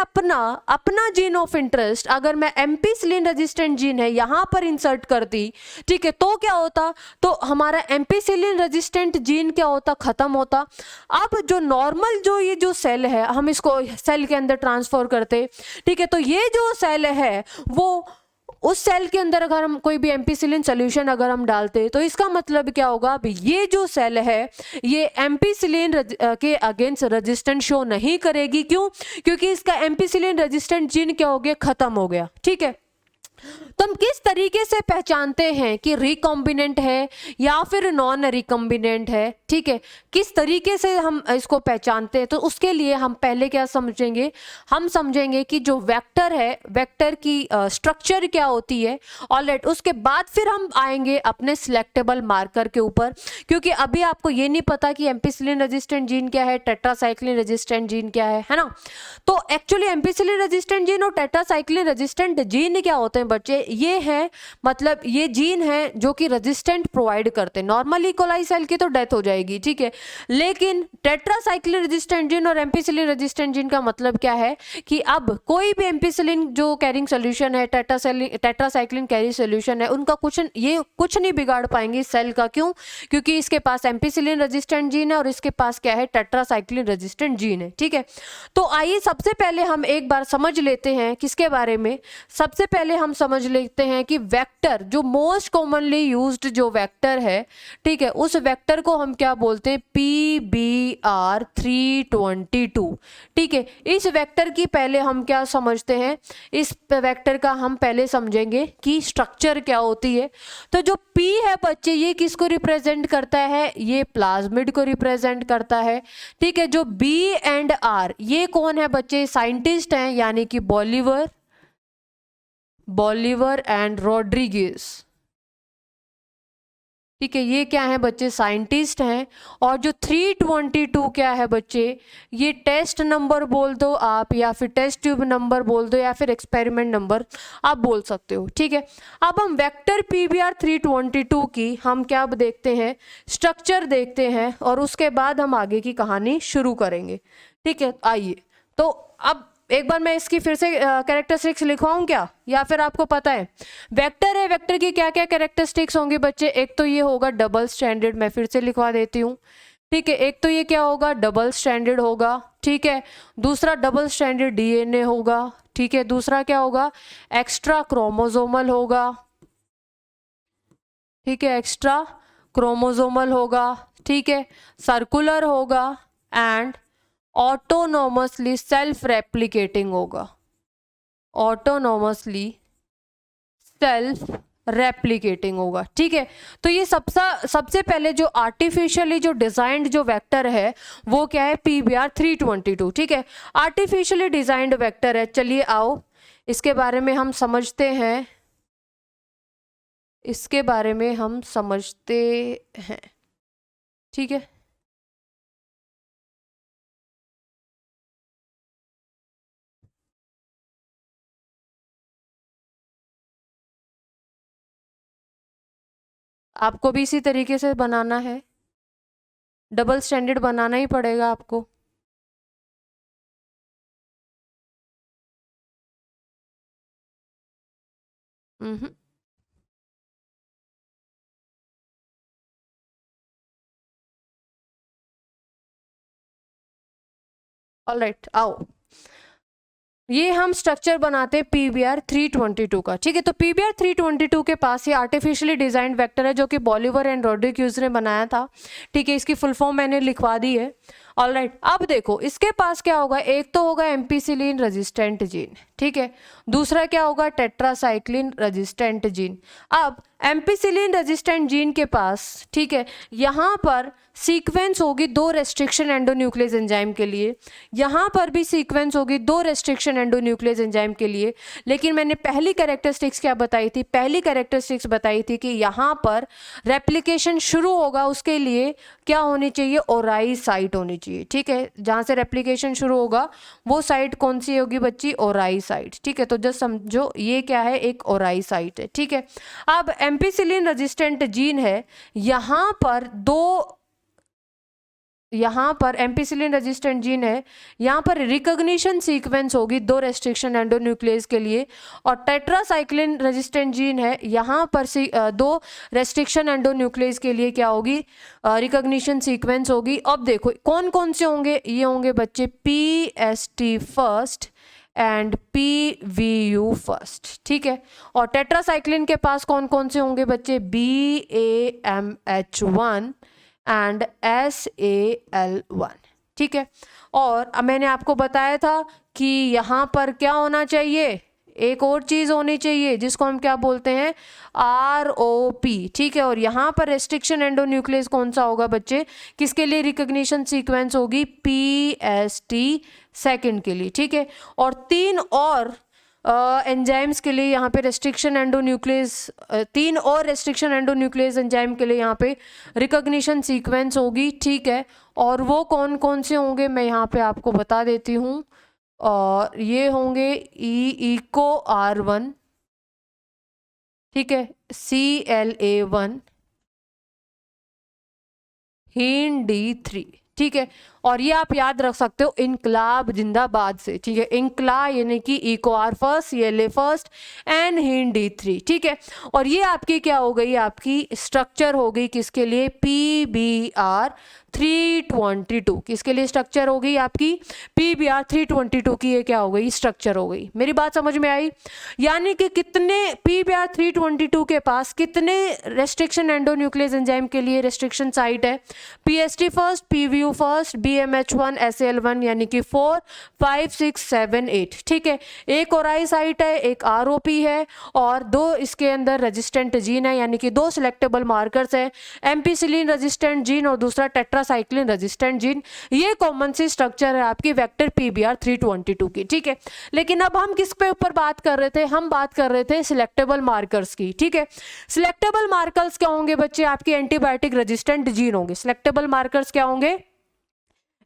अपना जीन ऑफ इंटरेस्ट, अगर मैं एम्पिसिलिन रेजिस्टेंट जीन है यहाँ पर इंसर्ट करती, ठीक है, तो क्या होता, तो हमारा एम्पिसिलिन रेजिस्टेंट जीन क्या होता, खत्म होता। अब जो नॉर्मल जो ये जो सेल है, हम इसको सेल के अंदर ट्रांसफर करते, ठीक है, तो ये जो सेल है वो उस सेल के अंदर अगर हम कोई भी एम्पिसिलिन सोल्यूशन अगर हम डालते, तो इसका मतलब क्या होगा, अब ये जो सेल है ये एम्पिसिलिन के अगेंस्ट रेजिस्टेंट शो नहीं करेगी। क्यों? क्योंकि इसका एम्पिसिलिन रेजिस्टेंट जीन क्या हो गया, खत्म हो गया, ठीक है। तो हम किस तरीके से पहचानते हैं कि रिकॉम्बिनेंट है या फिर नॉन रिकॉम्बिनेंट है, ठीक है, किस तरीके से हम इसको पहचानते हैं, तो उसके लिए हम पहले क्या समझेंगे, हम समझेंगे कि जो वेक्टर है, वेक्टर की स्ट्रक्चर क्या होती है, ऑलराइट। उसके बाद फिर हम आएंगे अपने सिलेक्टेबल मार्कर के ऊपर, क्योंकि अभी आपको ये नहीं पता कि एम्पिसिलिन रेजिस्टेंट जीन क्या है, टेट्रासाइक्लिन रेजिस्टेंट जीन क्या है ना। तो एक्चुअली एम्पिसिलिन रेजिस्टेंट जीन और टेट्रासाइक्लिन रेजिस्टेंट जीन क्या होते हैं बच्चे, ये है मतलब ये जीन है जो कि रेजिस्टेंट प्रोवाइड करते हैं। नॉर्मली कोलाई सेल की तो डेथ हो जाएगी, ठीक है, लेकिन टेट्रासाइक्लिन रेजिस्टेंट जीन और एम्पिसिलिन रेजिस्टेंट जीन का मतलब क्या है कि अब कोई भी एम्पिसिलिन जो कैरिंग सोल्यूशन है, टेट्रासाइक्लिन कैरी सोल्यूशन है, उनका कुछ नहीं बिगाड़ पाएंगे सेल का। क्यों? क्योंकि इसके पास एम्पिसिलिन रेजिस्टेंट जीन है और इसके पास क्या है, टेट्रासाइक्लिन रेजिस्टेंट जीन है, ठीक है। तो आइए सबसे पहले हम एक बार समझ लेते हैं किसके बारे में, सबसे पहले हम समझ लेते हैं कि वेक्टर जो मोस्ट कॉमनली यूज्ड जो वेक्टर है, ठीक है, उस वेक्टर को हम क्या बोलते हैं, PBR322, ठीक है। इस वेक्टर की पहले हम क्या समझते हैं, इस वेक्टर का हम पहले समझेंगे कि स्ट्रक्चर क्या होती है। तो जो P है बच्चे, ये किसको रिप्रेजेंट करता है, ये प्लाज्मिड को रिप्रेजेंट करता है, ठीक है। जो B एंड R ये कौन है बच्चे, साइंटिस्ट हैं, यानी कि बॉलिवर एंड रॉड्रिगेज, ठीक है, ये क्या है बच्चे, साइंटिस्ट हैं। और जो 322 क्या है बच्चे, ये टेस्ट नंबर बोल दो आप, या फिर टेस्ट ट्यूब नंबर बोल दो, या फिर एक्सपेरिमेंट नंबर आप बोल सकते हो, ठीक है। अब हम वेक्टर PBR322 की हम क्या देखते हैं, स्ट्रक्चर देखते हैं, और उसके बाद हम आगे की कहानी शुरू करेंगे, ठीक है। आइए, तो अब एक बार मैं इसकी फिर से कैरेक्टरिस्टिक्स लिखवाऊं क्या, या फिर आपको पता है? वेक्टर है, वेक्टर की क्या क्या कैरेक्टरिस्टिक्स होंगी बच्चे? एक तो ये होगा डबल स्टैंडर्ड, मैं फिर से लिखवा देती हूँ, ठीक है। एक तो ये क्या होगा, डबल स्टैंडर्ड होगा, ठीक है। दूसरा डबल स्टैंडर्ड डीएनए होगा, ठीक है। दूसरा क्या होगा, एक्स्ट्रा क्रोमोसोमल होगा, ठीक है, एक्स्ट्रा क्रोमोसोमल होगा, ठीक है। सर्कुलर होगा एंड ऑटोनोमसली सेल्फ रेप्लिकेटिंग होगा, ऑटोनोमसली सेल्फ रेप्लिकेटिंग होगा, ठीक है। तो ये सबसे पहले जो आर्टिफिशियली जो डिजाइंड जो वेक्टर है वो क्या है, PBR 322, ठीक है। आर्टिफिशियली डिजाइंड वेक्टर है। चलिए आओ इसके बारे में हम समझते हैं, इसके बारे में हम समझते हैं, ठीक है। आपको भी इसी तरीके से बनाना है, डबल स्टैंडर्ड बनाना ही पड़ेगा आपको। ऑलराइट, आओ ये हम स्ट्रक्चर बनाते हैं PBR 322 का, ठीक है। तो PBR 322 के पास ये आर्टिफिशियली डिजाइंड वेक्टर है जो कि बॉलिवर एंड रोड्रिग्यूज ने बनाया था, ठीक है। इसकी फुल फॉर्म मैंने लिखवा दी है, ऑलराइट। अब देखो इसके पास क्या होगा, एक तो होगा एम्पिसिलिन रेजिस्टेंट जीन, ठीक है। दूसरा क्या होगा, टेट्रासाइक्लिन रेजिस्टेंट जीन। अब एम्पिसिलिन रेजिस्टेंट जीन के पास, ठीक है, यहाँ पर सीक्वेंस होगी 2 रेस्ट्रिक्शन एंडोन्यूक्लियस एंजाइम के लिए, यहाँ पर भी सीक्वेंस होगी 2 रेस्ट्रिक्शन एंडोन्यूक्लियस एंजाइम के लिए। लेकिन मैंने पहली कैरेक्टरिस्टिक्स क्या बताई थी, पहली कैरेक्टरिस्टिक्स बताई थी कि यहाँ पर रेप्लिकेशन शुरू होगा उसके लिए क्या होनी चाहिए, ओराई साइट होनी चाहिए, ठीक है। जहाँ से रेप्लिकेशन शुरू होगा वो साइट कौन सी होगी बच्ची, ओराई साइट, ठीक है। तो जस्ट समझो ये क्या है, एक ओराई साइट है, ठीक है। अब एम्पिसिलिन रेजिस्टेंट जीन है, यहाँ पर एम्पिसिलिन रेजिस्टेंट जीन है, यहाँ पर रिकॉग्निशन सीक्वेंस होगी 2 रेस्ट्रिक्शन एंडोन्यूक्लियस के लिए, और टेट्रासाइक्लिन रेजिस्टेंट जीन है, यहाँ पर 2 रेस्ट्रिक्शन एंडोन्यूक्लियस के लिए क्या होगी, रिकॉग्निशन सीक्वेंस होगी। अब देखो कौन कौन से होंगे, ये होंगे बच्चे PST first and PVU first, ठीक है। और टेट्रासाइक्लिन के पास कौन कौन से होंगे बच्चे, BAMH1 एंड SAL1, ठीक है। और मैंने आपको बताया था कि यहाँ पर क्या होना चाहिए, एक और चीज होनी चाहिए जिसको हम क्या बोलते हैं, ROP, ठीक है। और यहाँ पर रेस्ट्रिक्शन एंडोन्यूक्लियस कौन सा होगा बच्चे, किसके लिए रिकॉग्निशन सीक्वेंस होगी, PST सेकंड के लिए, ठीक है। और 3 और एंजाइम्स के लिए यहाँ पे रेस्ट्रिक्शन एंडोन्यूक्लियस, 3 और रेस्ट्रिक्शन एंडोन्यूक्लियस एंजाइम के लिए यहाँ पे रिकॉग्निशन सीक्वेंस होगी, ठीक है। और वो कौन कौन से होंगे मैं यहाँ पे आपको बता देती हूँ, और ये होंगे ECO R1, ठीक है, CLA1, हीन D3, ठीक है। और ये आप याद रख सकते हो इनकलाब जिंदाबाद से, ठीक है। इनकला यानी कि ECOR first, CLA first and हीन D3, ठीक है। और ये आपकी क्या हो गई, आपकी स्ट्रक्चर हो गई किसके लिए, PBR 322, किसके लिए स्ट्रक्चर हो गई आपकी, PBR 322 की ये क्या हो गई, स्ट्रक्चर हो गई। मेरी बात समझ में आई, यानी कि कितने PBR 322 के पास कितने रेस्ट्रिक्शन एंडोन्यूक्लियस एंजाइम के लिए रेस्ट्रिक्शन साइट है, PST first, PVU first, BMH1, SAL1, यानी कि 4, 5, 6, 7, 8, ठीक है। एक ओराई साइट है, एक ROP है, और 2 इसके अंदर रेजिस्टेंट जीन है, यानी कि 2 सिलेक्टेबल मार्कर्स है, एम्पिसिलिन रेजिस्टेंट जीन और दूसरा टेट्रासाइक्लिन रेजिस्टेंट जीन। ये कॉमन सी स्ट्रक्चर है आपकी वेक्टर PBR 322 की, ठीक है। लेकिन अब हम किस पे ऊपर बात कर रहे थे, हम बात कर रहे थे सिलेक्टेबल मार्कर्स की, ठीक है। सिलेक्टेबल मार्कर्स क्या होंगे बच्चे, आपके एंटीबायोटिक रेजिस्टेंट जीन होंगे। सिलेक्टेबल मार्कर्स क्या होंगे,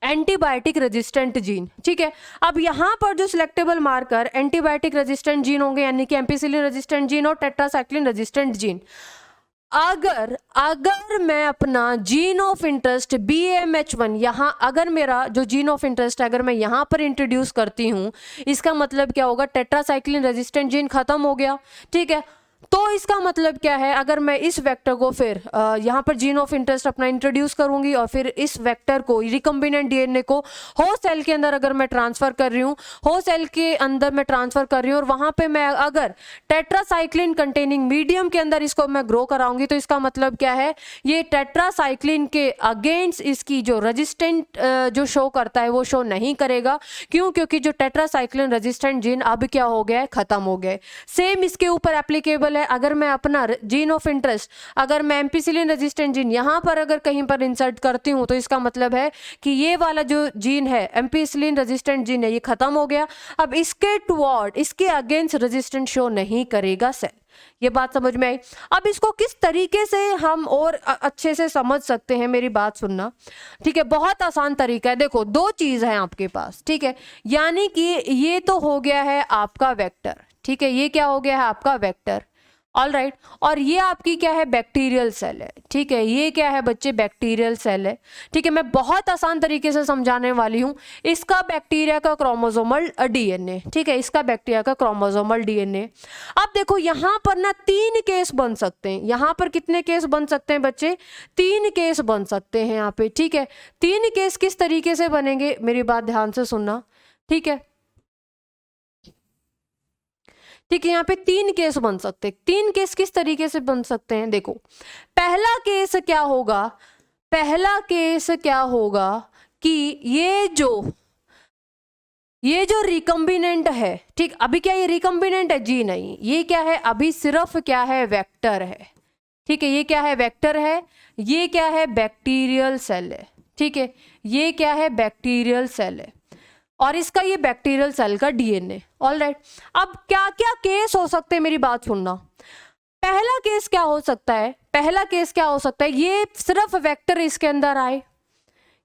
एंटीबायोटिक रेजिस्टेंट जीन, ठीक है। अब यहाँ पर जो selectable marker antibiotic resistant gene होंगे, यानी कि एम्पिसिलिन रेजिस्टेंट जीन और टेट्रासाइक्लिन रेजिस्टेंट जीन। अगर अगर मैं अपना जीन ऑफ इंटरेस्ट BAMH1 यहाँ, अगर मेरा जो जीन ऑफ इंटरेस्ट है अगर मैं यहाँ पर इंट्रोड्यूस करती हूँ, इसका मतलब क्या होगा, टेट्रासाइक्लिन रेजिस्टेंट जीन खत्म हो गया, ठीक है। तो इसका मतलब क्या है, अगर मैं इस वेक्टर को फिर यहाँ पर जीन ऑफ इंटरेस्ट अपना इंट्रोड्यूस करूंगी और फिर इस वेक्टर को, रिकम्बिनेंट DNA को होस्ट सेल के अंदर अगर मैं ट्रांसफर कर रही हूँ, होस्ट सेल के अंदर मैं ट्रांसफर कर रही हूँ और वहां पे मैं अगर टेट्रासाइक्लिन कंटेनिंग मीडियम के अंदर इसको मैं ग्रो कराऊंगी, तो इसका मतलब क्या है, ये टेट्रासाइक्लिन के अगेंस्ट इसकी जो रेजिस्टेंट जो शो करता है वो शो नहीं करेगा। क्यों? क्योंकि जो टेट्रासाइक्लिन रेजिस्टेंट जीन अब क्या हो गया है, खत्म हो गया। सेम इसके ऊपर एप्लीकेबल है, अगर मैं अपना जीन ऑफ इंटरेस्ट, अगर मैं एम्पिसिलिन रेजिस्टेंट जीन यहां पर अगर कहीं पर इंसर्ट करती हूं, तो इसका मतलब है कि ये वाला जो जीन है, एम्पिसिलिन रेजिस्टेंट जीन है, ये खत्म हो गया। अब इसके टुवर्ड, इसके अगेंस्ट रेजिस्टेंट शो नहीं करेगा सेल। ये बात समझ में आई? अब इसको किस तरीके से हम और अच्छे से समझ सकते हैं, मेरी बात सुनना, ठीक है। बहुत आसान तरीका है। देखो, दो चीज है आपके पास, ठीक है। यानी कि ये तो हो गया है आपका वेक्टर, ठीक है, ये क्या हो गया है आपका वेक्टर, ऑल राइट। और ये आपकी क्या है, बैक्टीरियल सेल है, ठीक है। ये क्या है बच्चे, बैक्टीरियल सेल है, ठीक है। मैं बहुत आसान तरीके से समझाने वाली हूँ। इसका बैक्टीरिया का क्रोमोसोमल DNA, ठीक है, इसका बैक्टीरिया का क्रोमोसोमल DNA। अब देखो यहाँ पर ना 3 केस बन सकते हैं। यहाँ पर कितने केस बन सकते हैं बच्चे, 3 केस बन सकते हैं यहाँ पे, ठीक है। 3 केस किस तरीके से बनेंगे, मेरी बात ध्यान से सुनना, ठीक है। ठीक है, यहाँ पे 3 केस बन सकते हैं। 3 केस किस तरीके से बन सकते हैं, देखो, पहला केस क्या होगा, पहला केस क्या होगा कि ये जो रिकम्बिनेंट है, ठीक, अभी क्या ये रिकम्बिनेंट है जी, नहीं, ये क्या है, अभी सिर्फ क्या है, वेक्टर है, ठीक है। ये क्या है, वेक्टर है। ये क्या है, बैक्टीरियल सेल है, ठीक है। ये क्या है, बैक्टीरियल सेल है और इसका ये बैक्टीरियल सेल का DNA, ऑल राइट। अब क्या क्या केस हो सकते हैं, मेरी बात सुनना। पहला केस क्या हो सकता है, पहला केस क्या हो सकता है, ये सिर्फ वेक्टर इसके अंदर आए,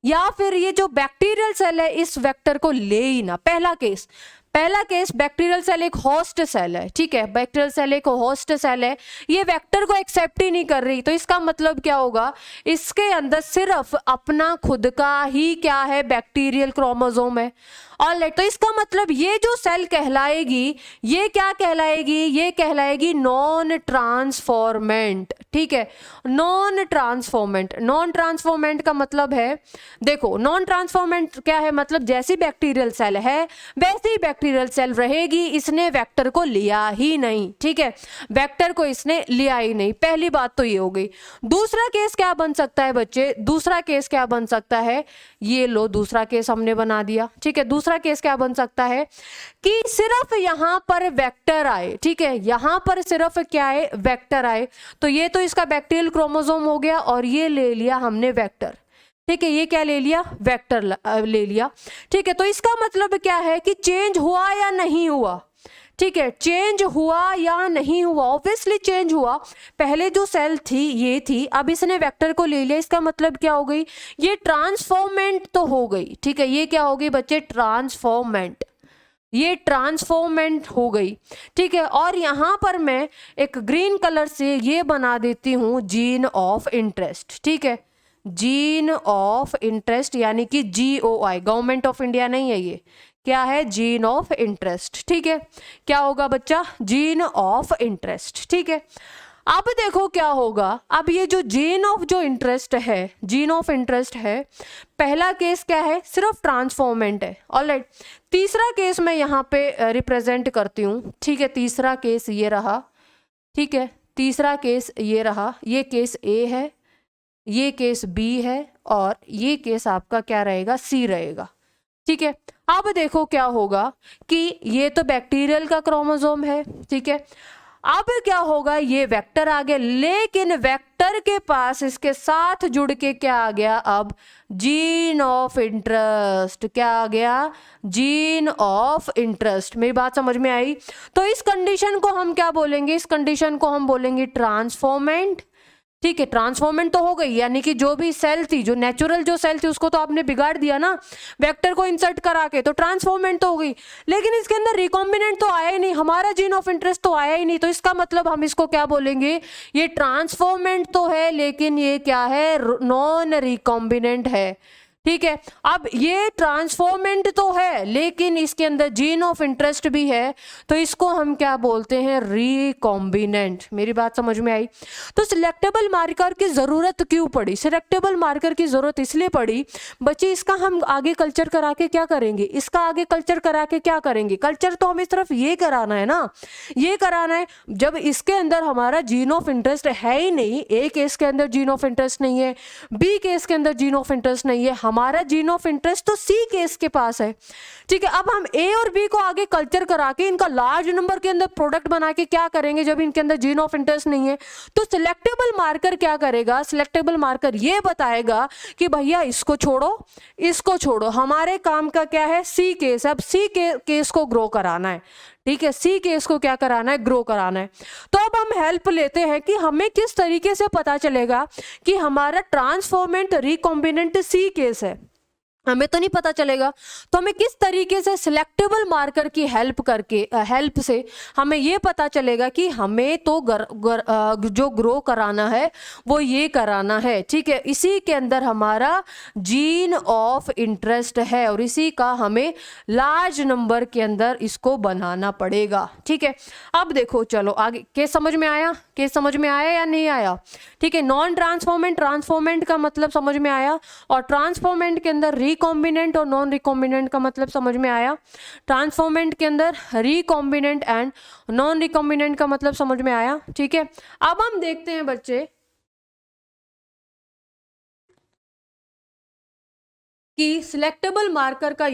या फिर ये जो बैक्टीरियल सेल है इस वेक्टर को ले ही ना। पहला केस, पहला केस, बैक्टीरियल सेल एक होस्ट सेल है, ठीक है, बैक्टीरियल सेल एक होस्ट सेल है, ये वेक्टर को एक्सेप्ट ही नहीं कर रही, तो इसका मतलब क्या होगा, इसके अंदर सिर्फ अपना खुद का ही क्या है, बैक्टीरियल क्रोमोसोम है, ऑलराइट। तो इसका मतलब ये जो सेल कहलाएगी, ये क्या कहलाएगी, ये कहलाएगी नॉन ट्रांसफॉर्मेंट, ठीक है, नॉन ट्रांसफॉर्मेंट। नॉन ट्रांसफॉर्मेंट का मतलब है, देखो, नॉन ट्रांसफॉर्मेंट क्या है, मतलब जैसी बैक्टीरियल सेल है वैसे ही बैक्टीरियल सेल रहेगी, इसने वेक्टर को लिया ही नहीं, ठीक है, वेक्टर को इसने लिया ही नहीं। पहली बात तो ये हो गई। दूसरा केस क्या बन सकता है बच्चे, दूसरा केस क्या बन सकता है, ये लो, दूसरा केस हमने बना दिया, ठीक है। दूसरा केस क्या बन सकता है कि सिर्फ यहां पर वेक्टर आए, ठीक है, यहां पर सिर्फ क्या है, वेक्टर आए, तो ये तो इसका बैक्टीरियल क्रोमोसोम हो गया और ये ले लिया हमने वेक्टर, ठीक है, ये क्या ले लिया, वेक्टर ले लिया, ठीक है। तो इसका मतलब क्या है कि चेंज हुआ या नहीं हुआ, ठीक है, चेंज हुआ या नहीं हुआ, ऑब्वियसली चेंज हुआ। पहले जो सेल थी ये थी, अब इसने वेक्टर को ले लिया, इसका मतलब क्या हो गई, ये ट्रांसफॉर्मेंट तो हो गई, ठीक है। ये क्या हो गई बच्चे, ट्रांसफॉर्मेंट, ये ट्रांसफॉर्मेंट हो गई, ठीक है। और यहां पर मैं एक ग्रीन कलर से ये बना देती हूं जीन ऑफ इंटरेस्ट, ठीक है, जीन ऑफ इंटरेस्ट, यानी कि GOI, गवर्नमेंट ऑफ इंडिया नहीं है, ये क्या है, जीन ऑफ इंटरेस्ट, ठीक है। क्या होगा बच्चा, जीन ऑफ इंटरेस्ट, ठीक है। अब देखो क्या होगा, अब ये जो जीन ऑफ जो इंटरेस्ट है, जीन ऑफ इंटरेस्ट है, पहला केस क्या है, सिर्फ ट्रांसफॉर्मेंट है, ऑलराइट। तीसरा केस मैं यहाँ पे रिप्रेजेंट करती हूँ, ठीक है, तीसरा केस ये रहा, ठीक है, तीसरा केस ये रहा, ये केस A है, ये केस B है और ये केस आपका क्या रहेगा, C रहेगा, ठीक है। अब देखो क्या होगा कि ये तो बैक्टीरियल का क्रोमोसोम है, ठीक है। अब क्या होगा, ये वेक्टर आ गया, लेकिन वेक्टर के पास इसके साथ जुड़ के क्या आ गया, अब जीन ऑफ इंटरेस्ट, क्या आ गया, जीन ऑफ इंटरेस्ट। मेरी बात समझ में आई? तो इस कंडीशन को हम क्या बोलेंगे, इस कंडीशन को हम बोलेंगे ट्रांसफॉर्मेंट, ठीक है, ट्रांसफॉर्मेंट तो हो गई, यानी कि जो भी सेल थी, जो नेचुरल जो सेल थी उसको तो आपने बिगाड़ दिया ना वेक्टर को इंसर्ट करा के, तो ट्रांसफॉर्मेंट तो हो गई। लेकिन इसके अंदर रिकॉम्बिनेंट तो आया ही नहीं, हमारा जीन ऑफ इंटरेस्ट तो आया ही नहीं, तो इसका मतलब हम इसको क्या बोलेंगे, ये ट्रांसफॉर्मेंट तो है लेकिन ये क्या है, नॉन रिकॉम्बिनेंट है। ठीक है, अब ये ट्रांसफॉर्मेंट तो है लेकिन इसके अंदर जीन ऑफ इंटरेस्ट भी है, तो इसको हम क्या बोलते हैं, रिकॉम्बिनेंट। मेरी बात समझ में आई? तो सिलेक्टेबल मार्कर की जरूरत क्यों पड़ी? सिलेक्टेबल मार्कर की जरूरत इसलिए पड़ी बच्चे, इसका हम आगे कल्चर करा के क्या करेंगे, इसका आगे कल्चर करा के क्या करेंगे, कल्चर तो हमें सिर्फ ये कराना है ना, ये कराना है। जब इसके अंदर हमारा जीन ऑफ इंटरेस्ट है ही नहीं, ए केस के अंदर जीन ऑफ इंटरेस्ट नहीं है, बी केस के अंदर जीन ऑफ इंटरेस्ट नहीं है, हमारा जीन ऑफ इंटरेस्ट तो सी केस के पास है। ठीक है, अब हम ए और बी को आगे कल्चर करा के इनका लार्ज नंबर के अंदर प्रोडक्ट बना के क्या करेंगे जब इनके अंदर जीन ऑफ इंटरेस्ट नहीं है? तो सिलेक्टेबल मार्कर क्या करेगा, सिलेक्टेबल मार्कर ये बताएगा कि भैया इसको छोड़ो, इसको छोड़ो, हमारे काम का क्या है, सी केस। अब सी केस को ग्रो कराना है। ठीक है, सी केस को क्या कराना है, ग्रो कराना है। तो अब हम हेल्प लेते हैं कि हमें किस तरीके से पता चलेगा कि हमारा ट्रांसफॉर्मेंट रिकॉम्बिनेंट सी केस है, हमें तो नहीं पता चलेगा। तो हमें किस तरीके से सिलेक्टेबल मार्कर की हेल्प से हमें ये पता चलेगा कि हमें तो जो ग्रो कराना है वो ये कराना है। ठीक है, इसी के अंदर हमारा जीन ऑफ इंटरेस्ट है और इसी का हमें लार्ज नंबर के अंदर इसको बनाना पड़ेगा। ठीक है, अब देखो, चलो आगे केस समझ में आया, केस समझ में आया या नहीं आया? ठीक है, नॉन ट्रांसफॉर्मेंट, ट्रांसफॉर्मेंट का मतलब समझ में आया, और ट्रांसफॉर्मेंट के अंदर रिकॉम्बिनेंट और नॉन रिकॉम्बिनेंट का मतलब समझ में आया। ट्रांसफॉर्मेंट के अंदर रिकॉम्बिनेंट एंड नॉन रिकॉम्बिनेंट का मतलब समझ में आया। ठीक है, अब हम देखते हैं बच्चे कि सिलेक्टेबल मार्कर का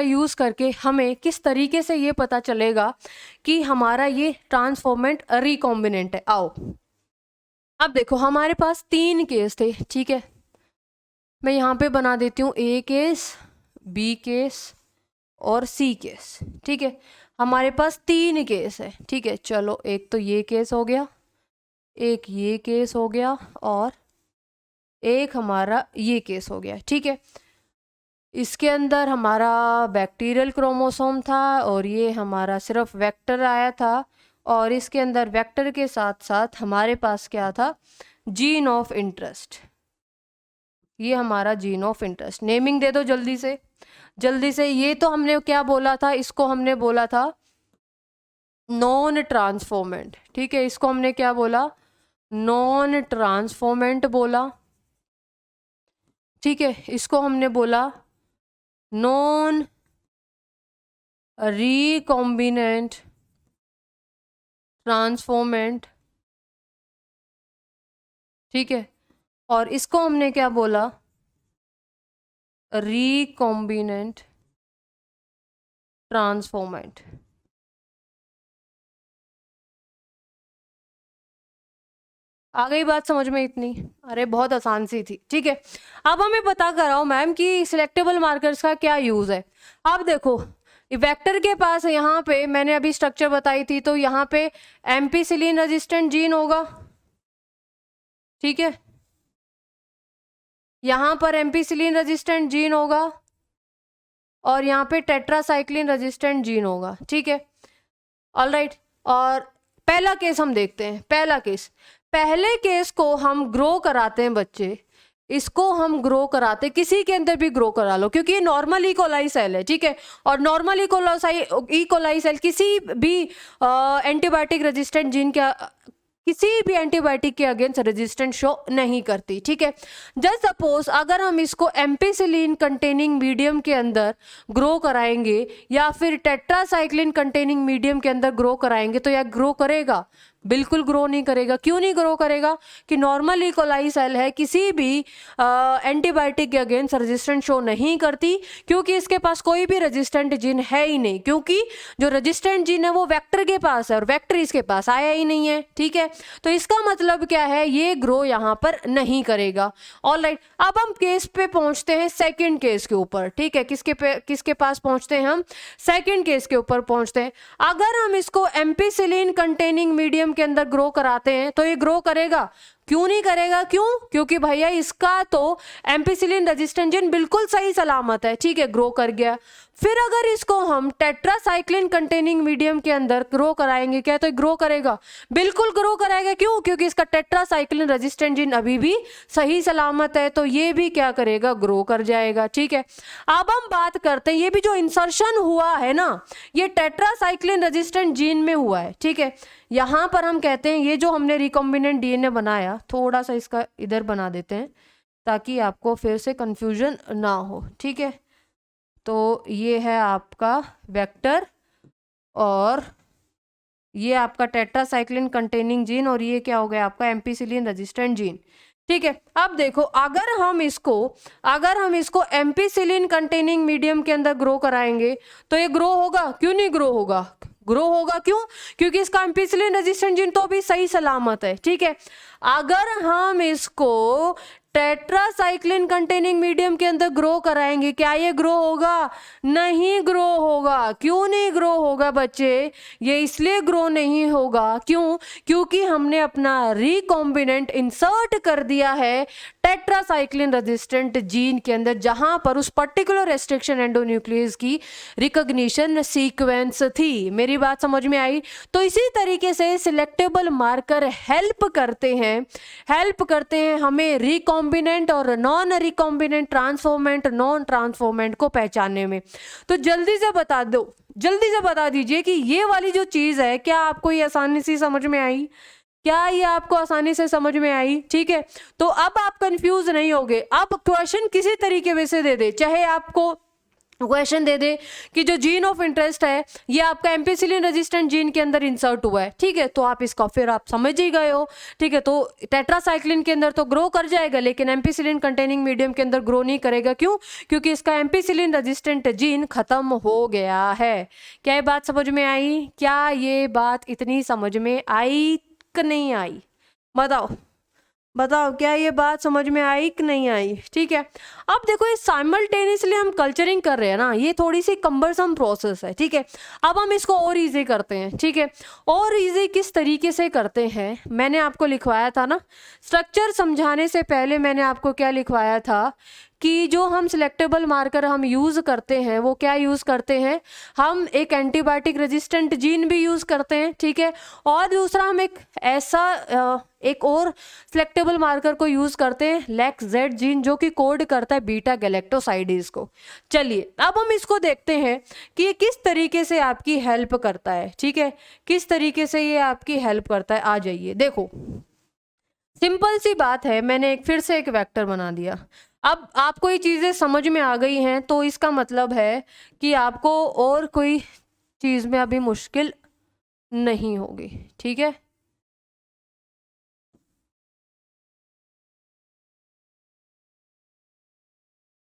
यूज करके हमें किस तरीके से ये पता चलेगा कि हमारा ये ट्रांसफॉर्मेंट रिकॉम्बिनेंट है। आओ अब देखो, हमारे पास 3 केस थे। ठीक है, मैं यहाँ पे बना देती हूँ ए केस, बी केस और सी केस। ठीक है, हमारे पास 3 केस है। ठीक है, चलो एक तो ये केस हो गया, एक ये केस हो गया और एक हमारा ये केस हो गया। ठीक है, इसके अंदर हमारा बैक्टीरियल क्रोमोसोम था और ये हमारा सिर्फ वेक्टर आया था, और इसके अंदर वेक्टर के साथ साथ हमारे पास क्या था, जीन ऑफ इंटरेस्ट। ये हमारा जीन ऑफ इंटरेस्ट, नेमिंग दे दो जल्दी से, जल्दी से। ये तो हमने क्या बोला था, इसको हमने बोला था नॉन ट्रांसफॉर्मेंट। ठीक है, इसको हमने क्या बोला, नॉन ट्रांसफॉर्मेंट बोला। ठीक है, इसको हमने बोला नॉन रिकॉम्बिनेंट ट्रांसफॉर्मेंट। ठीक है, और इसको हमने क्या बोला, रिकॉम्बिनेंट ट्रांसफॉर्मेंट। आ गई बात समझ में इतनी? अरे बहुत आसान सी थी। ठीक है, अब हमें पता कराओ मैम कि सिलेक्टेबल मार्कर्स का क्या यूज है। अब देखो, वेक्टर के पास यहाँ पे मैंने अभी स्ट्रक्चर बताई थी, तो यहाँ पे एम्पीसिलिन रेजिस्टेंट जीन होगा। ठीक है, यहाँ पर एम्पीसिलिन रेजिस्टेंट जीन होगा और यहाँ पे टेट्रासाइक्लिन रेजिस्टेंट जीन होगा। ठीक है, ऑलराइट। और पहला केस हम देखते हैं। पहले केस को हम ग्रो कराते हैं बच्चे, इसको हम ग्रो कराते, किसी के अंदर भी ग्रो करा लो क्योंकि ये नॉर्मल इकोलाई सेल है। ठीक है, और नॉर्मल इकोलाई सेल किसी भी एंटीबायोटिक रेजिस्टेंट जीन का, किसी भी एंटीबायोटिक के अगेंस्ट रेजिस्टेंट शो नहीं करती। ठीक है, जस्ट सपोज अगर हम इसको एम्पीसिलिन कंटेनिंग मीडियम के अंदर ग्रो कराएंगे या फिर टेट्रासाइक्लिन कंटेनिंग मीडियम के अंदर ग्रो कराएंगे, तो यह ग्रो करेगा? बिल्कुल ग्रो नहीं करेगा। क्यों नहीं ग्रो करेगा? कि नॉर्मल इकोलाई सेल है, किसी भी एंटीबायोटिक के अगेंस्ट रेजिस्टेंट शो नहीं करती क्योंकि इसके पास कोई भी रेजिस्टेंट जीन है ही नहीं, क्योंकि जो रेजिस्टेंट जीन है वो वेक्टर के पास है और वेक्टर इसके पास आया ही नहीं है। ठीक है, तो इसका मतलब क्या है, ये ग्रो यहाँ पर नहीं करेगा। ऑलराइट, अब हम केस पे पहुंचते हैं, सेकेंड केस के ऊपर। ठीक है, किसके पास पहुंचते हैं हम? सेकेंड केस के ऊपर पहुंचते हैं। अगर हम इसको एम्पीसिलिन कंटेनिंग मीडियम मीडियम के अंदर ग्रो कराते हैं तो ये ग्रो करेगा? क्यों नहीं करेगा? क्यों? क्योंकि भैया इसका तो एम्पिसिलिन रेजिस्टेंट जीन बिल्कुल सही सलामत है, ठीक है, ग्रो कर गया। फिर अगर इसको हम टेट्रासाइक्लिन कंटेनिंग मीडियम के अंदर ग्रो कराएंगे, क्या तो ग्रो करेगा? बिल्कुल ग्रो कराएगा। क्यों? क्योंकि इसका टेट्रासाइक्लिन रेजिस्टेंट जीन अभी भी सही सलामत है, तो ये भी क्या करेगा? ग्रो कर जाएगा, ठीक है। अब हम बात करते हैं, ये भी जो इंसर्शन हुआ है ना, ये टेट्रासाइक्लिन रेजिस्टेंट जीन में हुआ है, ठीक है। यहाँ पर हम कहते हैं ये जो हमने रिकॉम्बिनेंट डीएनए बनाया, थोड़ा सा इसका इधर बना देते हैं ताकि आपको फिर से कंफ्यूजन ना हो, ठीक है। तो ये है आपका वेक्टर और ये आपका टेट्रासाइक्लिन कंटेनिंग जीन और ये क्या हो गया आपका एम्पिसिलिन रेजिस्टेंट जीन, ठीक है। अब देखो अगर हम इसको एम्पिसिलिन कंटेनिंग मीडियम के अंदर ग्रो कराएंगे तो ये ग्रो होगा? क्यों नहीं ग्रो होगा? ग्रो होगा। क्यों? क्योंकि इसका एम्पिसिलिन रेजिस्टेंट जीन तो भी सही सलामत है, ठीक है। अगर हम इसको टेट्रासाइक्लिन कंटेनिंग मीडियम के अंदर ग्रो कराएंगे, क्या ये ग्रो होगा? नहीं ग्रो होगा। क्यों नहीं ग्रो होगा बच्चे? ये इसलिए ग्रो नहीं होगा, क्यों? क्योंकि हमने अपना रिकॉम्बिनेंट इंसर्ट कर दिया है टेट्रासाइक्लिन रेजिस्टेंट जीन के अंदर, जहां पर उस पर्टिकुलर रेस्ट्रिक्शन एंडोन्यूक्लियस की रिकॉग्निशन सीक्वेंस थी। मेरी बात समझ में आई? तो इसी तरीके से सिलेक्टेबल मार्कर हेल्प करते हैं हमें रिकॉम्बिनेंट और non recombinant transformant, non transformant को पहचानने में। तो जल्दी से बता दीजिए कि ये वाली जो चीज है, क्या आपको ये आसानी से समझ में आई? क्या ये आपको आसानी से समझ में आई? ठीक है, तो अब आप कंफ्यूज नहीं होगे। अब क्वेश्चन किसी तरीके से दे दे, चाहे आपको क्वेश्चन दे दे कि जो जीन ऑफ इंटरेस्ट है ये आपका एम्पिसिलिन रेजिस्टेंट जीन के अंदर इंसर्ट हुआ है, ठीक है, तो आप इसका फिर आप समझ ही गए हो, ठीक है। तो टेट्रासाइक्लिन के अंदर तो ग्रो कर जाएगा लेकिन एम्पिसिलिन कंटेनिंग मीडियम के अंदर ग्रो नहीं करेगा। क्यों? क्योंकि इसका एम्पिसिलिन रेजिस्टेंट जीन खत्म हो गया है। क्या ये बात समझ में आई? क्या ये बात इतनी समझ में आई कि नहीं आई? बताओ क्या ये बात समझ में आई कि नहीं आई? ठीक है, अब देखो ये साइमल्टेनियसली हम कल्चरिंग कर रहे हैं ना, ये थोड़ी सी कम्बरसम प्रोसेस है, ठीक है। अब हम इसको और इजी करते हैं, ठीक है। और इजी किस तरीके से करते हैं मैंने आपको लिखवाया था ना, स्ट्रक्चर समझाने से पहले मैंने आपको क्या लिखवाया था कि जो हम सिलेक्टेबल मार्कर हम यूज़ करते हैं वो क्या यूज़ करते हैं, हम एक एंटीबायोटिक रेजिस्टेंट जीन भी यूज़ करते हैं, ठीक है। और दूसरा हम एक और सिलेक्टेबल मार्कर को यूज़ करते हैं LAC-Z जीन, जो कि कोड करता है बीटा गैलेक्टोसाइडेज को। चलिए अब हम इसको देखते हैं कि ये किस तरीके से आपकी हेल्प करता है, ठीक है, किस तरीके से ये आपकी हेल्प करता है। आ जाइए, देखो सिंपल सी बात है, मैंने फिर से एक वेक्टर बना दिया। अब आपको ये चीज़ें समझ में आ गई हैं तो इसका मतलब है कि आपको और कोई चीज़ में अभी मुश्किल नहीं होगी, ठीक है।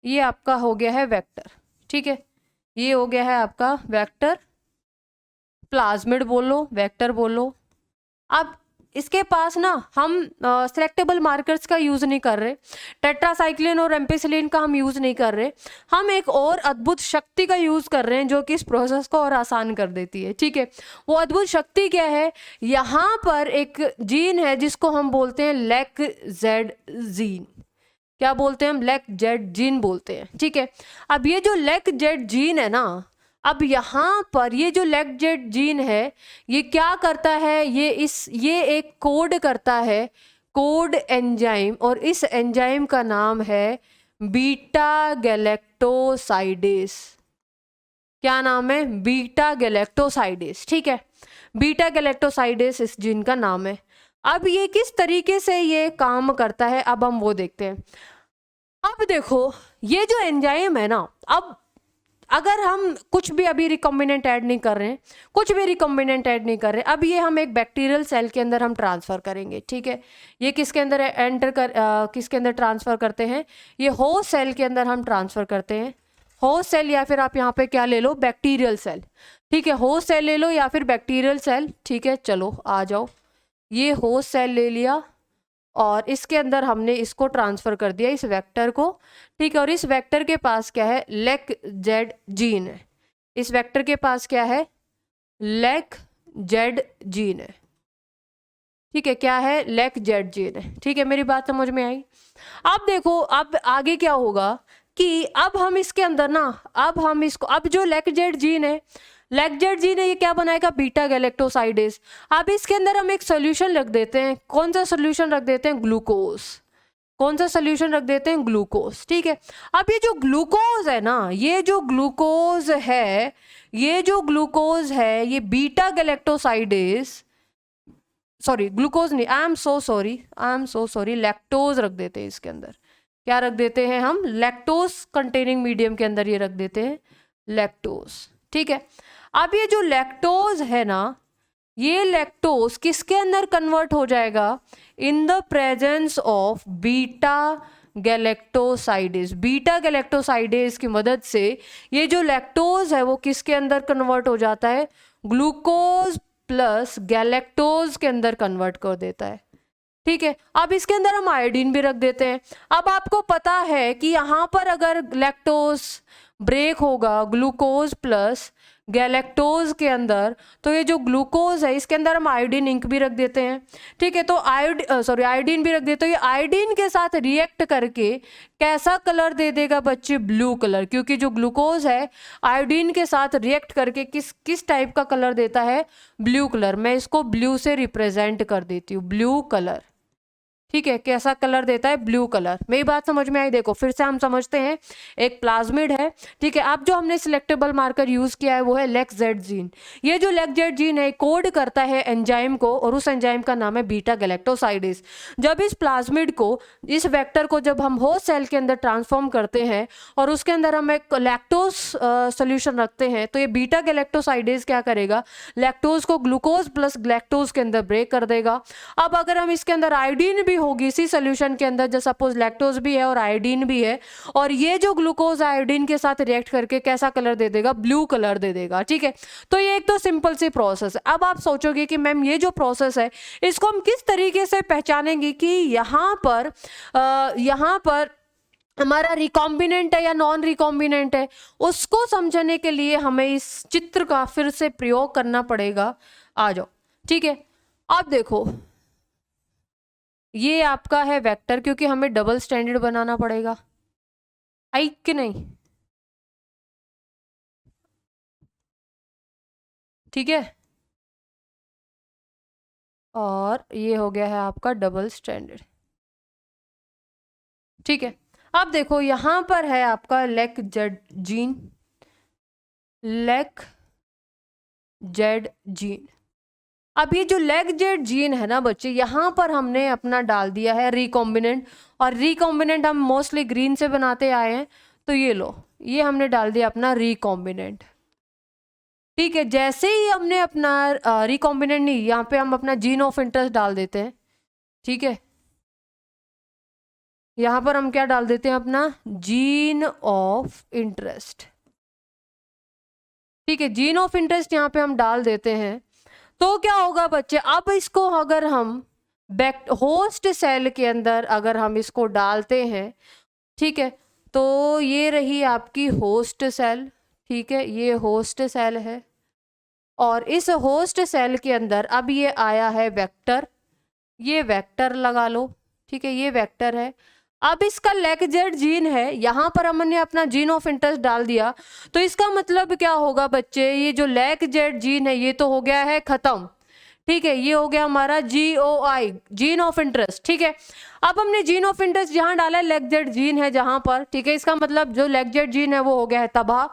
ये आपका हो गया है वेक्टर, ठीक है, ये हो गया है आपका वेक्टर, प्लाज्मिड बोलो, वेक्टर बोलो। अब इसके पास ना हम सिलेक्टेबल मार्कर्स का यूज़ नहीं कर रहे, टेट्रासाइक्लिन और एम्पिसिलिन का हम यूज़ नहीं कर रहे, हम एक और अद्भुत शक्ति का यूज़ कर रहे हैं जो कि इस प्रोसेस को और आसान कर देती है, ठीक है। वो अद्भुत शक्ति क्या है? यहाँ पर एक जीन है जिसको हम बोलते हैं LAC-Z जीन। क्या बोलते हैं हम? LAC-Z जीन बोलते हैं, ठीक है। अब ये जो LAC-Z जीन है ना, अब यहाँ पर ये जो LAC-Z जीन है ये क्या करता है, ये एक कोड करता है, कोड एंजाइम, और इस एंजाइम का नाम है बीटा गैलेक्टोसाइडेस। क्या नाम है? बीटा गैलेक्टोसाइडेस, ठीक है, बीटा गैलेक्टोसाइडेस इस जीन का नाम है। अब ये किस तरीके से ये काम करता है अब हम वो देखते हैं। अब देखो ये जो एंजाइम है ना, अब अगर हम कुछ भी अभी रिकॉम्बिनेंट ऐड नहीं कर रहे हैं, अब ये हम एक बैक्टीरियल सेल के अंदर हम ट्रांसफ़र करेंगे, ठीक है। ये किसके अंदर किसके अंदर ट्रांसफ़र करते हैं? ये होस्ट सेल के अंदर हम ट्रांसफ़र करते हैं। होस्ट सेल या फिर आप यहाँ पे क्या ले लो, बैक्टीरियल सेल, ठीक है, होस्ट सेल ले लो या फिर बैक्टीरियल सेल, ठीक है। चलो आ जाओ, ये होस्ट सेल ले लिया और इसके अंदर हमने इसको ट्रांसफ़र कर दिया, इस वेक्टर को, ठीक है। और इस वेक्टर के पास क्या है? LAC-Z जीन है। इस वेक्टर के पास क्या है? LAC-Z जीन है, ठीक है, क्या है, लेक जेड जीन है। ठीक है, मेरी बात समझ में आई। अब देखो अब आगे क्या होगा कि अब हम इसके अंदर ना, अब जो लेक जेड जीन है, ये क्या बनाएगा, बीटा गैलेक्टोसाइडेज। अब इसके अंदर हम एक सोल्यूशन रख देते हैं। कौन सा सोल्यूशन रख देते हैं, ग्लूकोज। कौन सा सोल्यूशन रख देते हैं, ग्लूकोज। ठीक है, अब ये जो ग्लूकोज है ना, ये जो ग्लूकोज है ये बीटा गैलेक्टोसाइडेज, सॉरी ग्लूकोज नहीं, I am so sorry, lactose रख देते हैं इसके अंदर। क्या रख देते हैं हम, लैक्टोज कंटेनिंग मीडियम के अंदर ये रख देते हैं, लैक्टोज। ठीक है, अब ये जो लैक्टोज है ना, ये लैक्टोज किसके अंदर कन्वर्ट हो जाएगा, इन the presence of beta galactosidase. Beta galactosidase की मदद से ये जो लैक्टोज है वो किसके अंदर कन्वर्ट हो जाता है, ग्लूकोज प्लस गैलेक्टोज के अंदर कन्वर्ट कर देता है। ठीक है, अब इसके अंदर हम आयोडीन भी रख देते हैं। अब आपको पता है कि यहाँ पर अगर लैक्टोज ब्रेक होगा ग्लूकोज प्लस गैलेक्टोज के अंदर, तो ये जो ग्लूकोज है इसके अंदर हम आयोडीन इंक भी रख देते हैं। ठीक है, तो आयोडीन भी रख देते हैं। ये आयोडीन के साथ रिएक्ट करके कैसा कलर दे देगा बच्चे, ब्लू कलर, क्योंकि जो ग्लूकोज है आयोडीन के साथ रिएक्ट करके किस टाइप का कलर देता है, ब्लू कलर। मैं इसको ब्लू से रिप्रेजेंट कर देती हूँ, ब्लू कलर। ठीक है, कैसा कलर देता है, ब्लू कलर। मेरी बात समझ में आई। देखो फिर से हम समझते हैं, एक प्लाज्मिड है। ठीक है, अब जो हमने सिलेक्टेबल मार्कर यूज किया है वो है लेक जेड जीन। ये जो लेक जेड जीन है कोड करता है एंजाइम को, और उस एंजाइम का नाम है बीटा गैलेक्टोसाइडेज। जब इस प्लाज्मिड को, इस वेक्टर को जब हम होस्ट सेल के अंदर ट्रांसफॉर्म करते हैं और उसके अंदर हम एक लैक्टोज सोल्यूशन रखते हैं, तो ये बीटा गैलेक्टोसाइडेज क्या करेगा, लैक्टोज को ग्लूकोज प्लस गैलेक्टोज के अंदर ब्रेक कर देगा। अब अगर हम इसके अंदर आयोडीन भी होगी इसी सोल्यूशन के अंदर, जैसे सपोज लैक्टोज भी है और आयोडीन भी है, और ये जो ग्लूकोज आयोडीन के साथ रिएक्ट करके कैसा कलर दे देगा, ब्लू कलर दे देगा। ठीक है, तो ये एक तो सिंपल सी प्रोसेस है। अब आप सोचोगे कि मैम ये जो प्रोसेस है इसको हम किस तरीके से पहचानेंगे कि यहाँ पर हमारा रिकॉम्बिनेंट है या नॉन रिकॉम्बिनेंट है, उसको समझने के लिए हमें इस चित्र का फिर से प्रयोग करना पड़ेगा। आ जाओ। ठीक है, अब देखो ये आपका है वेक्टर, क्योंकि हमें डबल स्टैंडर्ड बनाना पड़ेगा, आई कि नहीं। ठीक है, और ये हो गया है आपका डबल स्टैंडर्ड। ठीक है, अब देखो यहां पर है आपका lake Z gene, lake Z gene. अब ये जो लेक जेड जीन है ना बच्चे, यहाँ पर हमने अपना डाल दिया है रिकॉम्बिनेंट, और रिकॉम्बिनेंट हम मोस्टली ग्रीन से बनाते आए हैं, तो ये लो, ये हमने डाल दिया अपना रिकॉम्बिनेंट। ठीक है, जैसे ही हमने अपना रिकॉम्बिनेंट नहीं, यहाँ पे हम अपना जीन ऑफ इंटरेस्ट डाल देते हैं। ठीक है, यहाँ पर हम क्या डाल देते हैं, अपना जीन ऑफ इंटरेस्ट। ठीक है, जीन ऑफ इंटरेस्ट यहाँ पे हम डाल देते हैं, तो क्या होगा बच्चे, अब इसको अगर हम होस्ट सेल के अंदर अगर हम इसको डालते हैं, ठीक है, तो ये रही आपकी होस्ट सेल। ठीक है, ये होस्ट सेल है, और इस होस्ट सेल के अंदर अब ये आया है वेक्टर, ये वेक्टर लगा लो। ठीक है, ये वेक्टर है। अब इसका लेक जेड जीन है, यहाँ पर हमने अपना जीन ऑफ इंटरेस्ट डाल दिया, तो इसका मतलब क्या होगा बच्चे, ये जो लेक जेड जीन है ये तो हो गया है खत्म। ठीक है, ये हो गया हमारा GOI, जीन ऑफ इंटरेस्ट। ठीक है, अब हमने जीन ऑफ इंटरेस्ट जहां डाला है लेक जेड जीन है जहां पर, ठीक है, इसका मतलब जो लेक जेड जीन है वो हो गया है तबाह।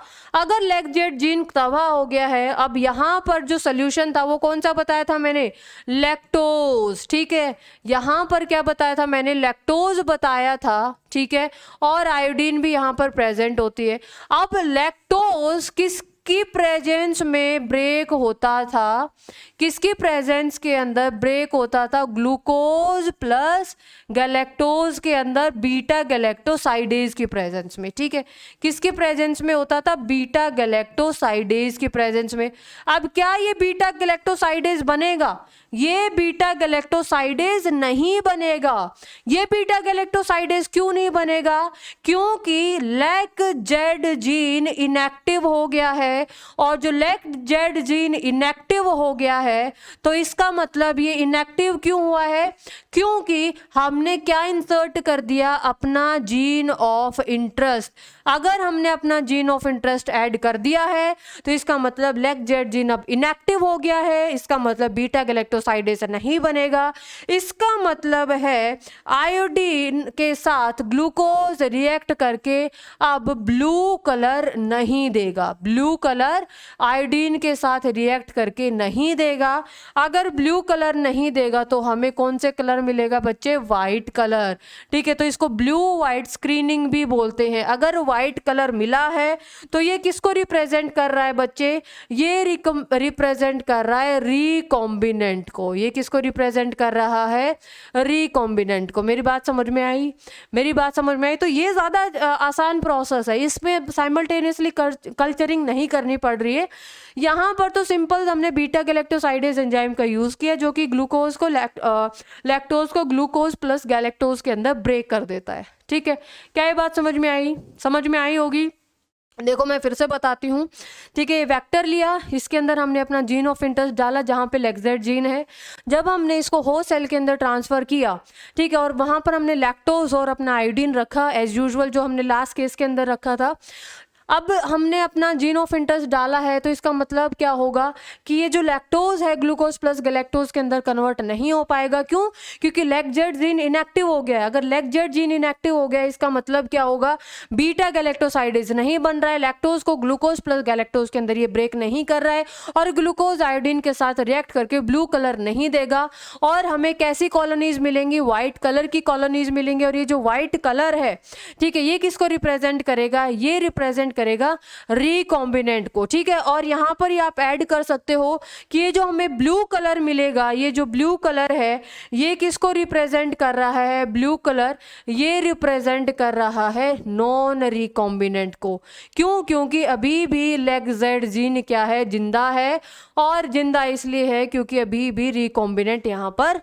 अगर लेक जेड जीन तबाह हो गया है, अब यहाँ पर जो सोल्यूशन था वो कौन सा बताया था मैंने, लैक्टोज। ठीक है, यहाँ पर क्या बताया था मैंने, लैक्टोज बताया था। ठीक है, और आयोडीन भी यहाँ पर प्रेजेंट होती है। अब लैक्टोज किसकी प्रेजेंस में ब्रेक होता था, किसकी प्रेजेंस के अंदर ब्रेक होता था, ग्लूकोज प्लस गैलेक्टोज के अंदर बीटा गैलेक्टोसाइडेज की प्रेजेंस में। ठीक है, किसकी प्रेजेंस में होता था, बीटा गैलेक्टोसाइडेज की प्रेजेंस में। अब क्या ये बीटा गैलेक्टोसाइडेज बनेगा, ये बीटा गैलेक्टोसाइडेज नहीं बनेगा। ये बीटा गैलेक्टोसाइडेज क्यों नहीं बनेगा? क्योंकि लैक जेड जीन इनएक्टिव हो गया है, और जो लैक जेड जीन इनएक्टिव हो गया है तो इसका मतलब ये इनएक्टिव क्यों हुआ है? क्योंकि हमने क्या इंसर्ट कर दिया? अपना जीन ऑफ इंटरेस्ट। अगर हमने अपना जीन ऑफ इंटरेस्ट ऐड कर दिया है तो इसका मतलब लैक जेड जीन अब इनएक्टिव हो गया है, इसका मतलब बीटा गैलेक्टोसाइडेज नहीं बनेगा। इसका मतलब है आयोडीन के साथ ग्लूकोज रिएक्ट करके अब ब्लू कलर नहीं देगा। ब्लू कलर आयोडीन के साथ रिएक्ट करके नहीं देगा। अगर ब्लू कलर नहीं देगा तो हमें कौन से कलर मिलेगा बच्चे? White colour. ठीक है, तो इसको ब्लू वाइट स्क्रीनिंग भी बोलते हैं। अगर वाइट कलर मिला है तो ये किसको रिप्रेजेंट कर रहा है बच्चे? ये रिप्रेजेंट कर रहा है रिकॉम्बिनेंट को। ये किसको रिप्रेजेंट कर रहा है? रिकॉम्बिनेंट को। मेरी बात समझ में आई? मेरी बात समझ में आई? तो ये ज़्यादा आसान प्रोसेस है, इसमें साइमल्टेनियसली कल्चरिंग नहीं करनी पड़ रही है। यहाँ पर तो सिंपल हमने बीटा गैलेक्टोसाइडेज एंजाइम का यूज़ किया जो कि ग्लूकोज को लैक्टोज को ग्लूकोज प्लस गैलेक्टोज के अंदर ब्रेक कर देता है। ठीक है, क्या ये बात समझ में आई? समझ में आई होगी। देखो मैं फिर से बताती हूँ। ठीक है, वेक्टर लिया, इसके अंदर हमने अपना जीन ऑफ इंटरेस्ट डाला जहाँ पे लेक्जेड जीन है। जब हमने इसको होस्ट सेल के अंदर ट्रांसफ़र किया, ठीक है, और वहाँ पर हमने लैक्टोज और अपना आयोडीन रखा एज यूजुअल जो हमने लास्ट केस के अंदर रखा था। अब हमने अपना जीन ऑफ इंटरेस्ट डाला है तो इसका मतलब क्या होगा कि ये जो लैक्टोज है ग्लूकोज प्लस गैलेक्टोज के अंदर कन्वर्ट नहीं हो पाएगा। क्यों? क्योंकि लैक्जेड जीन इनएक्टिव हो गया है। अगर लैक्जेड जीन इनएक्टिव हो गया इसका मतलब क्या होगा? बीटा गैलेक्टोसाइडेज नहीं बन रहा है, लैक्टोज को ग्लूकोज प्लस गैलेक्टोज के अंदर ये ब्रेक नहीं कर रहा है और ग्लूकोज आयोडीन के साथ रिएक्ट करके ब्लू कलर नहीं देगा। और हमें कैसी कॉलोनीज मिलेंगी? व्हाइट कलर की कॉलोनीज मिलेंगी। और ये जो व्हाइट कलर है, ठीक है, ये किसको रिप्रेजेंट करेगा? ये रिप्रेजेंट करेगा रिकॉम्बिनेंट को। ठीक है, और यहाँ पर ही आप ऐड कर सकते हो कि ये जो हमें ब्लू कलर मिलेगा, ये जो ब्लू कलर है ये किसको रिप्रेजेंट कर रहा है? ब्लू कलर ये रिप्रेजेंट कर रहा है नॉन रिकॉम्बिनेंट को। क्यों? क्योंकि अभी भी लैक्जेड जीन क्या है? जिंदा है। और जिंदा इसलिए है क्योंकि अभी भी रिकॉम्बिनेंट यहाँ पर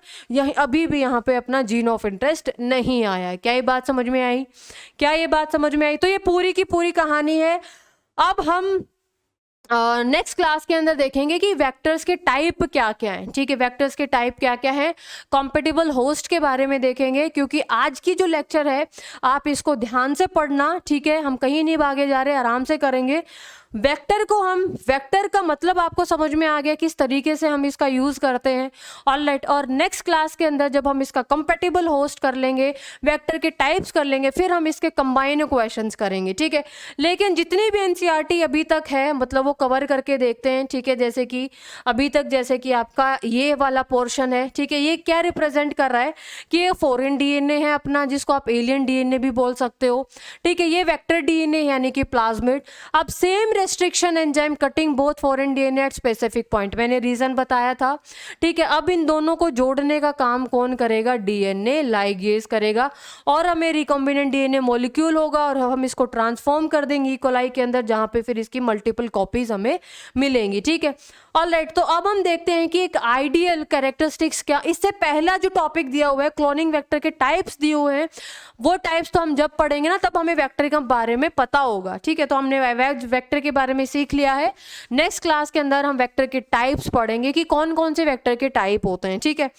अभी भी यहाँ पे अपना जीन ऑफ इंटरेस्ट नहीं आया है। क्या ये बात समझ में आई? क्या ये बात समझ में आई? तो ये पूरी की पूरी कहानी है। अब हम नेक्स्ट क्लास के अंदर देखेंगे कि वेक्टर्स के टाइप क्या क्या हैं। ठीक है, वेक्टर्स के टाइप क्या क्या हैं, कॉम्पेटिबल होस्ट के बारे में देखेंगे। क्योंकि आज की जो लेक्चर है आप इसको ध्यान से पढ़ना। ठीक है, हम कहीं नहीं भागे जा रहे, आराम से करेंगे। वेक्टर को हम, वेक्टर का मतलब आपको समझ में आ गया किस तरीके से हम इसका यूज़ करते हैं। ऑलराइट, और नेक्स्ट क्लास के अंदर जब हम इसका कंपैटिबल होस्ट कर लेंगे, वेक्टर के टाइप्स कर लेंगे, फिर हम इसके कंबाइन क्वेश्चंस करेंगे। ठीक है, लेकिन जितनी भी एनसीईआरटी अभी तक है मतलब वो कवर करके देखते हैं। ठीक है, जैसे कि अभी तक जैसे कि आपका ये वाला पोर्शन है, ठीक है, ये क्या रिप्रेजेंट कर रहा है कि ये फॉरेन डीएनए है अपना, जिसको आप एलियन डीएनए भी बोल सकते हो। ठीक है, ये वेक्टर डीएनए यानी कि प्लाज्मिड। अब same restriction enzyme cutting both foreign DNA at specific point, मैंने रीजन बताया था। ठीक है, अब इन दोनों को जोड़ने का काम कौन करेगा? डीएनए लाइगेज करेगा। और हमें रिकॉम्बिनेंट डीएनए मॉलिक्यूल होगा और हम इसको ट्रांसफॉर्म कर देंगे ई कोलाई के अंदर, जहां पे फिर इसकी मल्टीपल कॉपीज हमें मिलेंगी। ठीक है, ऑलराइट, तो अब हम देखते हैं कि एक आइडियल कैरेक्टरिस्टिक्स क्या। इससे पहला जो टॉपिक दिया हुआ है क्लोनिंग वेक्टर के टाइप्स दिए हुए हैं, वो टाइप्स तो हम जब पढ़ेंगे ना तब हमें वेक्टर के बारे में पता होगा। ठीक है, तो हमने वेक्टर के बारे में सीख लिया है। नेक्स्ट क्लास के अंदर हम वेक्टर के टाइप्स पढ़ेंगे कि कौन कौन से वेक्टर के टाइप होते हैं। ठीक है,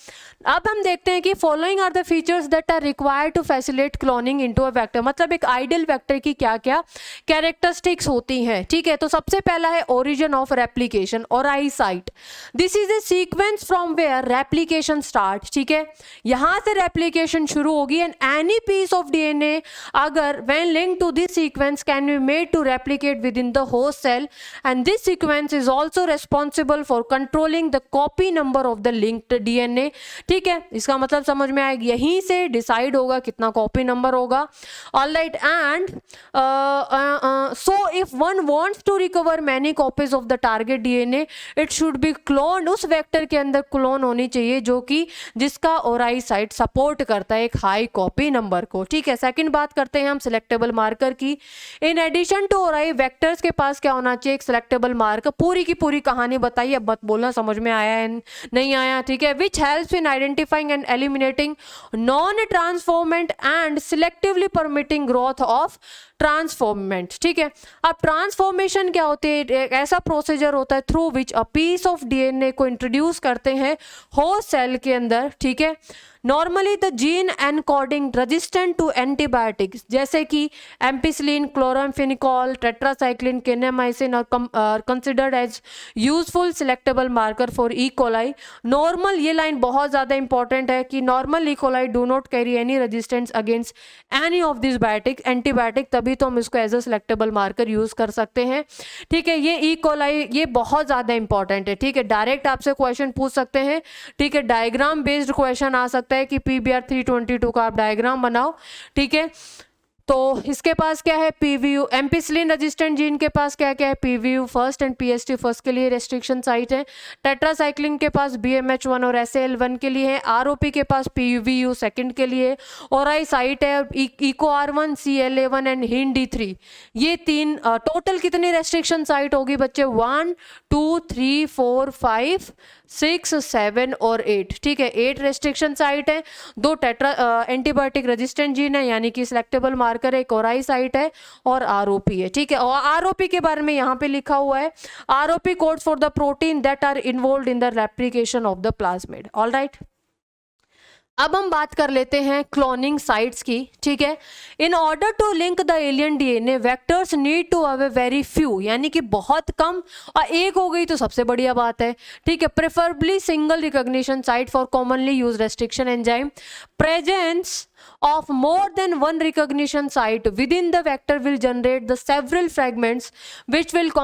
अब हम देखते हैं कि following are the features that are required to facilitate cloning into a vector. मतलब एक आइडियल वेक्टर की क्या क्या कैरेक्टरिस्टिक्स होती हैं। ठीक है, तो सबसे पहला है ओरिजिन ऑफ रेप्लिकेशन और I site. This is a sequence from where replication start. ठीक है, यहां से रेप्लिकेशन शुरू होगी and any piece of DNA अगर when linked to this sequence can be made to replicate within the host cell and this sequence is also responsible for controlling the copy number of the linked DNA. ठीक है, इसका मतलब समझ में आएगा, यहीं से डिसाइड होगा कितना कॉपी नंबर होगा। Alright, and so if one wants to recover many copies of the target DNA it should be cloned. उस वेक्टर के अंदर क्लोन होनी चाहिए जो कि जिसका ओराई साइट सपोर्ट करता है एक हाई कॉपी नंबर को। ठीक है, सेकंड बात करते हैं हम सिलेक्टेबल मार्कर की। In addition to Orai vectors के पास पास क्या होना चाहिए, एक सिलेक्टेबल मार्कर। पूरी की पूरी कहानी बताइए, अब मत बोलना समझ में आया है नहीं आया, ठीक है। Which helps in identifying and eliminating non transformant and selectively permitting growth of transformant, ठीक है। अब ट्रांसफॉर्मेशन क्या होती है, एक ऐसा प्रोसीजर होता है through which a piece of DNA को इंट्रोड्यूस करते हैं होस्ट सेल के अंदर, ठीक है। Normally the gene encoding resistant to antibiotics, जैसे कि एम्पिसिलिन, क्लोराम्फेनिकोल, टेट्रासाइक्लिन, केनेमाइसिन और considered as useful selectable marker for E coli. Normal, ये लाइन बहुत ज़्यादा इंपॉर्टेंट है कि normal E coli do not carry any resistance against any of this biotic antibiotic, तभी तो हम इसको एज अ सिलेक्टेबल मार्कर यूज़ कर सकते हैं, ठीक है। ये ई कोलाई ये बहुत ज़्यादा इंपॉर्टेंट है, ठीक है। डायरेक्ट आपसे क्वेश्चन पूछ सकते हैं, ठीक है। डायग्राम बेस्ड क्वेश्चन आ सकता है कि PBR 322 का आप डायग्राम बनाओ, ठीक है। तो इसके पास क्या है, PVU एम्पिसिलिन रेजिस्टेंट जीन के पास क्या क्या है, PVU first and PST first के लिए रेस्ट्रिक्शन साइट है। टेट्रासाइक्लिन के पास BMH1 और SAL1 के लिए है। ROP के पास PVU सेकंड के लिए, और आई साइट है EcoR1, CLA1 एंड HindD3। ये तीन टोटल कितनी रेस्ट्रिक्शन साइट होगी बच्चे, 1 2 3 4 5 6 7 और 8, ठीक है। 8 रेस्ट्रिक्शन साइट है। 2 एंटीबायोटिक रेजिस्टेंट जीन है यानी कि सिलेक्टेबल मार्कर है, कोराई साइट है और ROP है, ठीक है। और ROP के बारे में यहाँ पे लिखा हुआ है, ROP codes for the protein that are involved in the replication of the plasmid. All right, अब हम बात कर लेते हैं क्लोनिंग साइट्स की, ठीक है। In order to link the alien DNA vectors need to have a very few, यानी कि बहुत कम, और एक हो गई तो सबसे बढ़िया बात है, ठीक है। Preferably single recognition site for commonly use restriction enzyme. Presence of more than one recognition site within the vector will generate the several fragments which will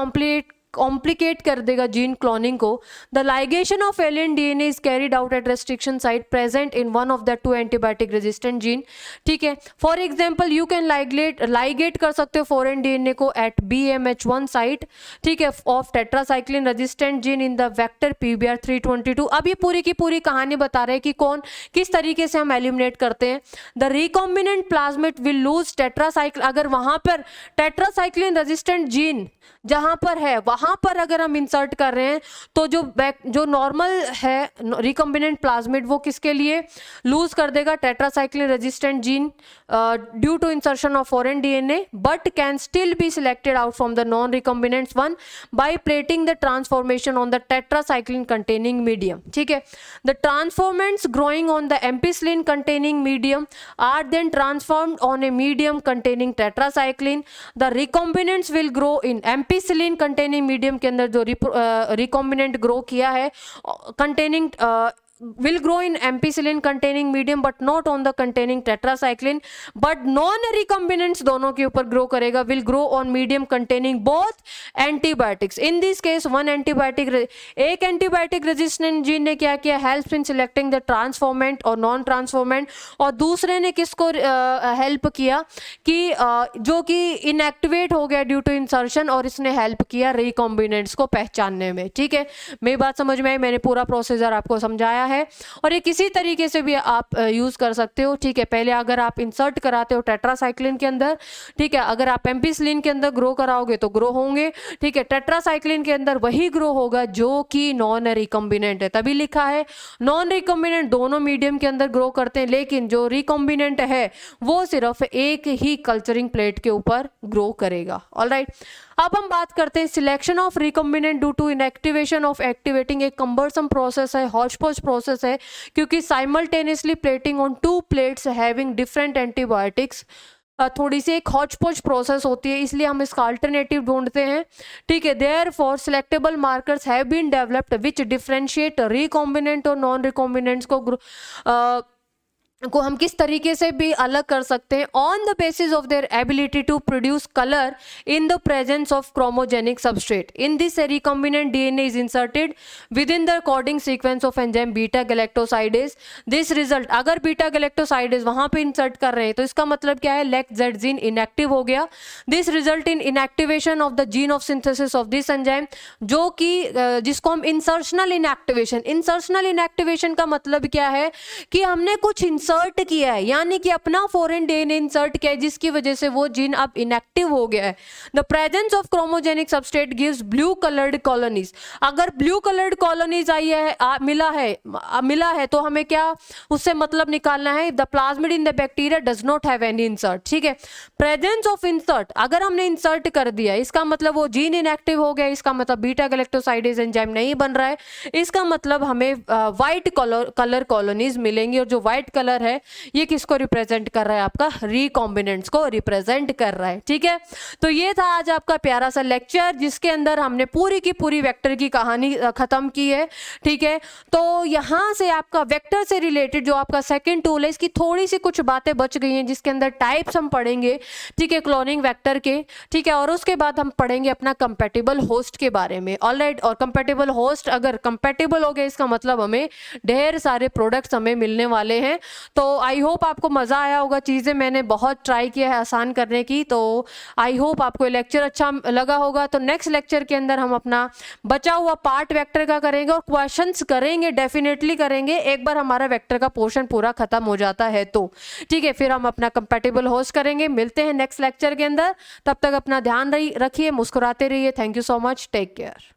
complicate कर देगा जीन क्लोनिंग को। The ligation of alien DNA is carried out at restriction site present in one of the 2 antibiotic resistant gene, ठीक है। For example you can ligate कर सकते हो foreign DNA को eight BMH1 site, ठीक है, of tetracycline resistant gene in the vector PBR 322। अब ये पूरी की पूरी कहानी बता रहे हैं कि कौन किस तरीके से हम एलिमिनेट करते हैं। The recombinant plasmid will lose tetracycline, अगर वहां पर टेट्रासाइक्लिन रेजिस्टेंट जीन जहां पर है वहां पर अगर हम इंसर्ट कर रहे हैं तो जो नॉर्मल है रिकॉम्बिनेंट प्लाज्मिड वो किसके लिए लूज कर देगा, tetracycline resistant gene due to insertion of foreign DNA, but can still be selected out from the non recombinants one by plating the transformation on the tetracycline containing medium, ठीक है। The transformants growing on the ampicillin containing medium are then transformed on a medium containing tetracycline. The recombinants will grow in ampicillin containing medium के अंदर जो recombinant grow किया है containing will grow in ampicillin containing medium but not on the containing tetracycline, but non recombinants दोनों के ऊपर grow करेगा, will grow on medium containing both antibiotics. In this case one antibiotic, एक antibiotic resistant gene ने क्या किया, helps in selecting the transformant और non transformant, और दूसरे ने किसको help किया कि जो कि inactivate हो गया due to insertion, और इसने help किया recombinants को पहचानने में, ठीक है। मेरी बात समझ में आई, मैंने पूरा प्रोसीजर आपको समझाया है, और ये किसी तरीके से भी आप यूज कर सकते हो, ठीक है। पहले अगर आप इंसर्ट कराते हो टेट्रासाइक्लिन के अंदर, ठीक है, अगर आप एम्पिसिलिन के अंदर ग्रो कराओगे तो ग्रो होंगे, ठीक है। टेट्रासाइक्लिन के अंदर वही ग्रो होगा जो कि नॉन रिकॉम्बिनेंट है, तभी लिखा है नॉन रिकॉम्बिनेंट दोनों मीडियम के अंदर ग्रो करते हैं, लेकिन जो रिकॉम्बिनेंट है वो सिर्फ एक ही कल्चरिंग प्लेट के ऊपर ग्रो करेगा। ऑलराइट, अब हम बात करते हैं selection of recombinant due to inactivation of activating. एक कंबरसम प्रोसेस है, हॉचपॉच प्रोसेस है, क्योंकि simultaneously plating on 2 plates having different antibiotics थोड़ी सी एक हॉचपॉच प्रोसेस होती है, इसलिए हम इसका अल्टरनेटिव ढूंढते हैं, ठीक है। Therefore selectable markers have been developed which differentiate recombinant और नॉन रिकॉम्बिनेंट्स को हम किस तरीके से भी अलग कर सकते हैं on the basis of their ability to produce colour in the presence of chromogenic substrate. In this recombinant DNA is inserted within the coding sequence of enzyme beta galactosidase. This result, अगर beta galactosidase वहां पे insert कर रहे हैं तो इसका मतलब क्या है, लेक-जेड जीन इनएक्टिव हो गया। This result in inactivation of the gene of synthesis of this enzyme, जो कि जिसको हम इंसर्शनल इनएक्टिवेशन का मतलब क्या है कि हमने कुछ इंसर्ट किया है, यानी कि अपना फॉरेन डीएनए इंसर्ट किया है, जिसकी वजह से वो जीन अब इनएक्टिव हो गया है। The presence of chromogenic substrate gives blue coloured colonies. अगर ब्लू कलर्ड कॉलोनीज आई है मिला है तो हमें क्या उससे मतलब निकालना है, the plasmid in the bacteria does not have any insert. ठीक है, प्रेजेंस ऑफ इंसर्ट, अगर हमने इंसर्ट कर दिया इसका मतलब वो जीन इनएक्टिव हो गया, इसका मतलब बीटा गैलेक्टोसाइडेज एंजाइम नहीं बन रहा है, इसका मतलब हमें व्हाइट कलर कॉलोनीज मिलेंगी। और जो व्हाइट कलर है ये किसको रिप्रेजेंट कर रहा है, आपका रिकॉम्बिनेंट्स को रिप्रेजेंट कर रहा है। ठीक है, तो ये था आज आपका प्यारा सा लेक्चर जिसके अंदर हमने पूरी की पूरी वेक्टर की कहानी खत्म की है। ठीक है, तो यहां से आपका वेक्टर से रिलेटेड जो आपका सेकंड टूल है, इसकी थोड़ी सी कुछ बातें बच गई हैं, जिसके अंदर टाइप्स हम पढ़ेंगे। ठीक है, क्लोनिंग वेक्टर के। ठीक है, और उसके बाद हम पढ़ेंगे अपना कंपैटिबल होस्ट के बारे में। ऑलराइट, और कंपैटिबल होस्ट अगर कंपैटिबल हो गया इसका मतलब हमें ढेर सारे प्रोडक्ट्स हमें मिलने वाले हैं। तो आई होप आपको मजा आया होगा, चीजें मैंने बहुत ट्राई किया है आसान करने की, तो आई होप आपको लेक्चर अच्छा लगा होगा। तो नेक्स्ट लेक्चर के अंदर हम अपना बचा हुआ पार्ट वेक्टर का करेंगे और क्वेश्चंस करेंगे, डेफिनेटली करेंगे एक बार हमारा वेक्टर का पोर्शन पूरा खत्म हो जाता है तो। ठीक है, फिर हम अपना कंपैटिबल होस्ट करेंगे। मिलते हैं नेक्स्ट लेक्चर के अंदर, तब तक अपना ध्यान रखिए, मुस्कुराते रहिए। Thank you so much, take care.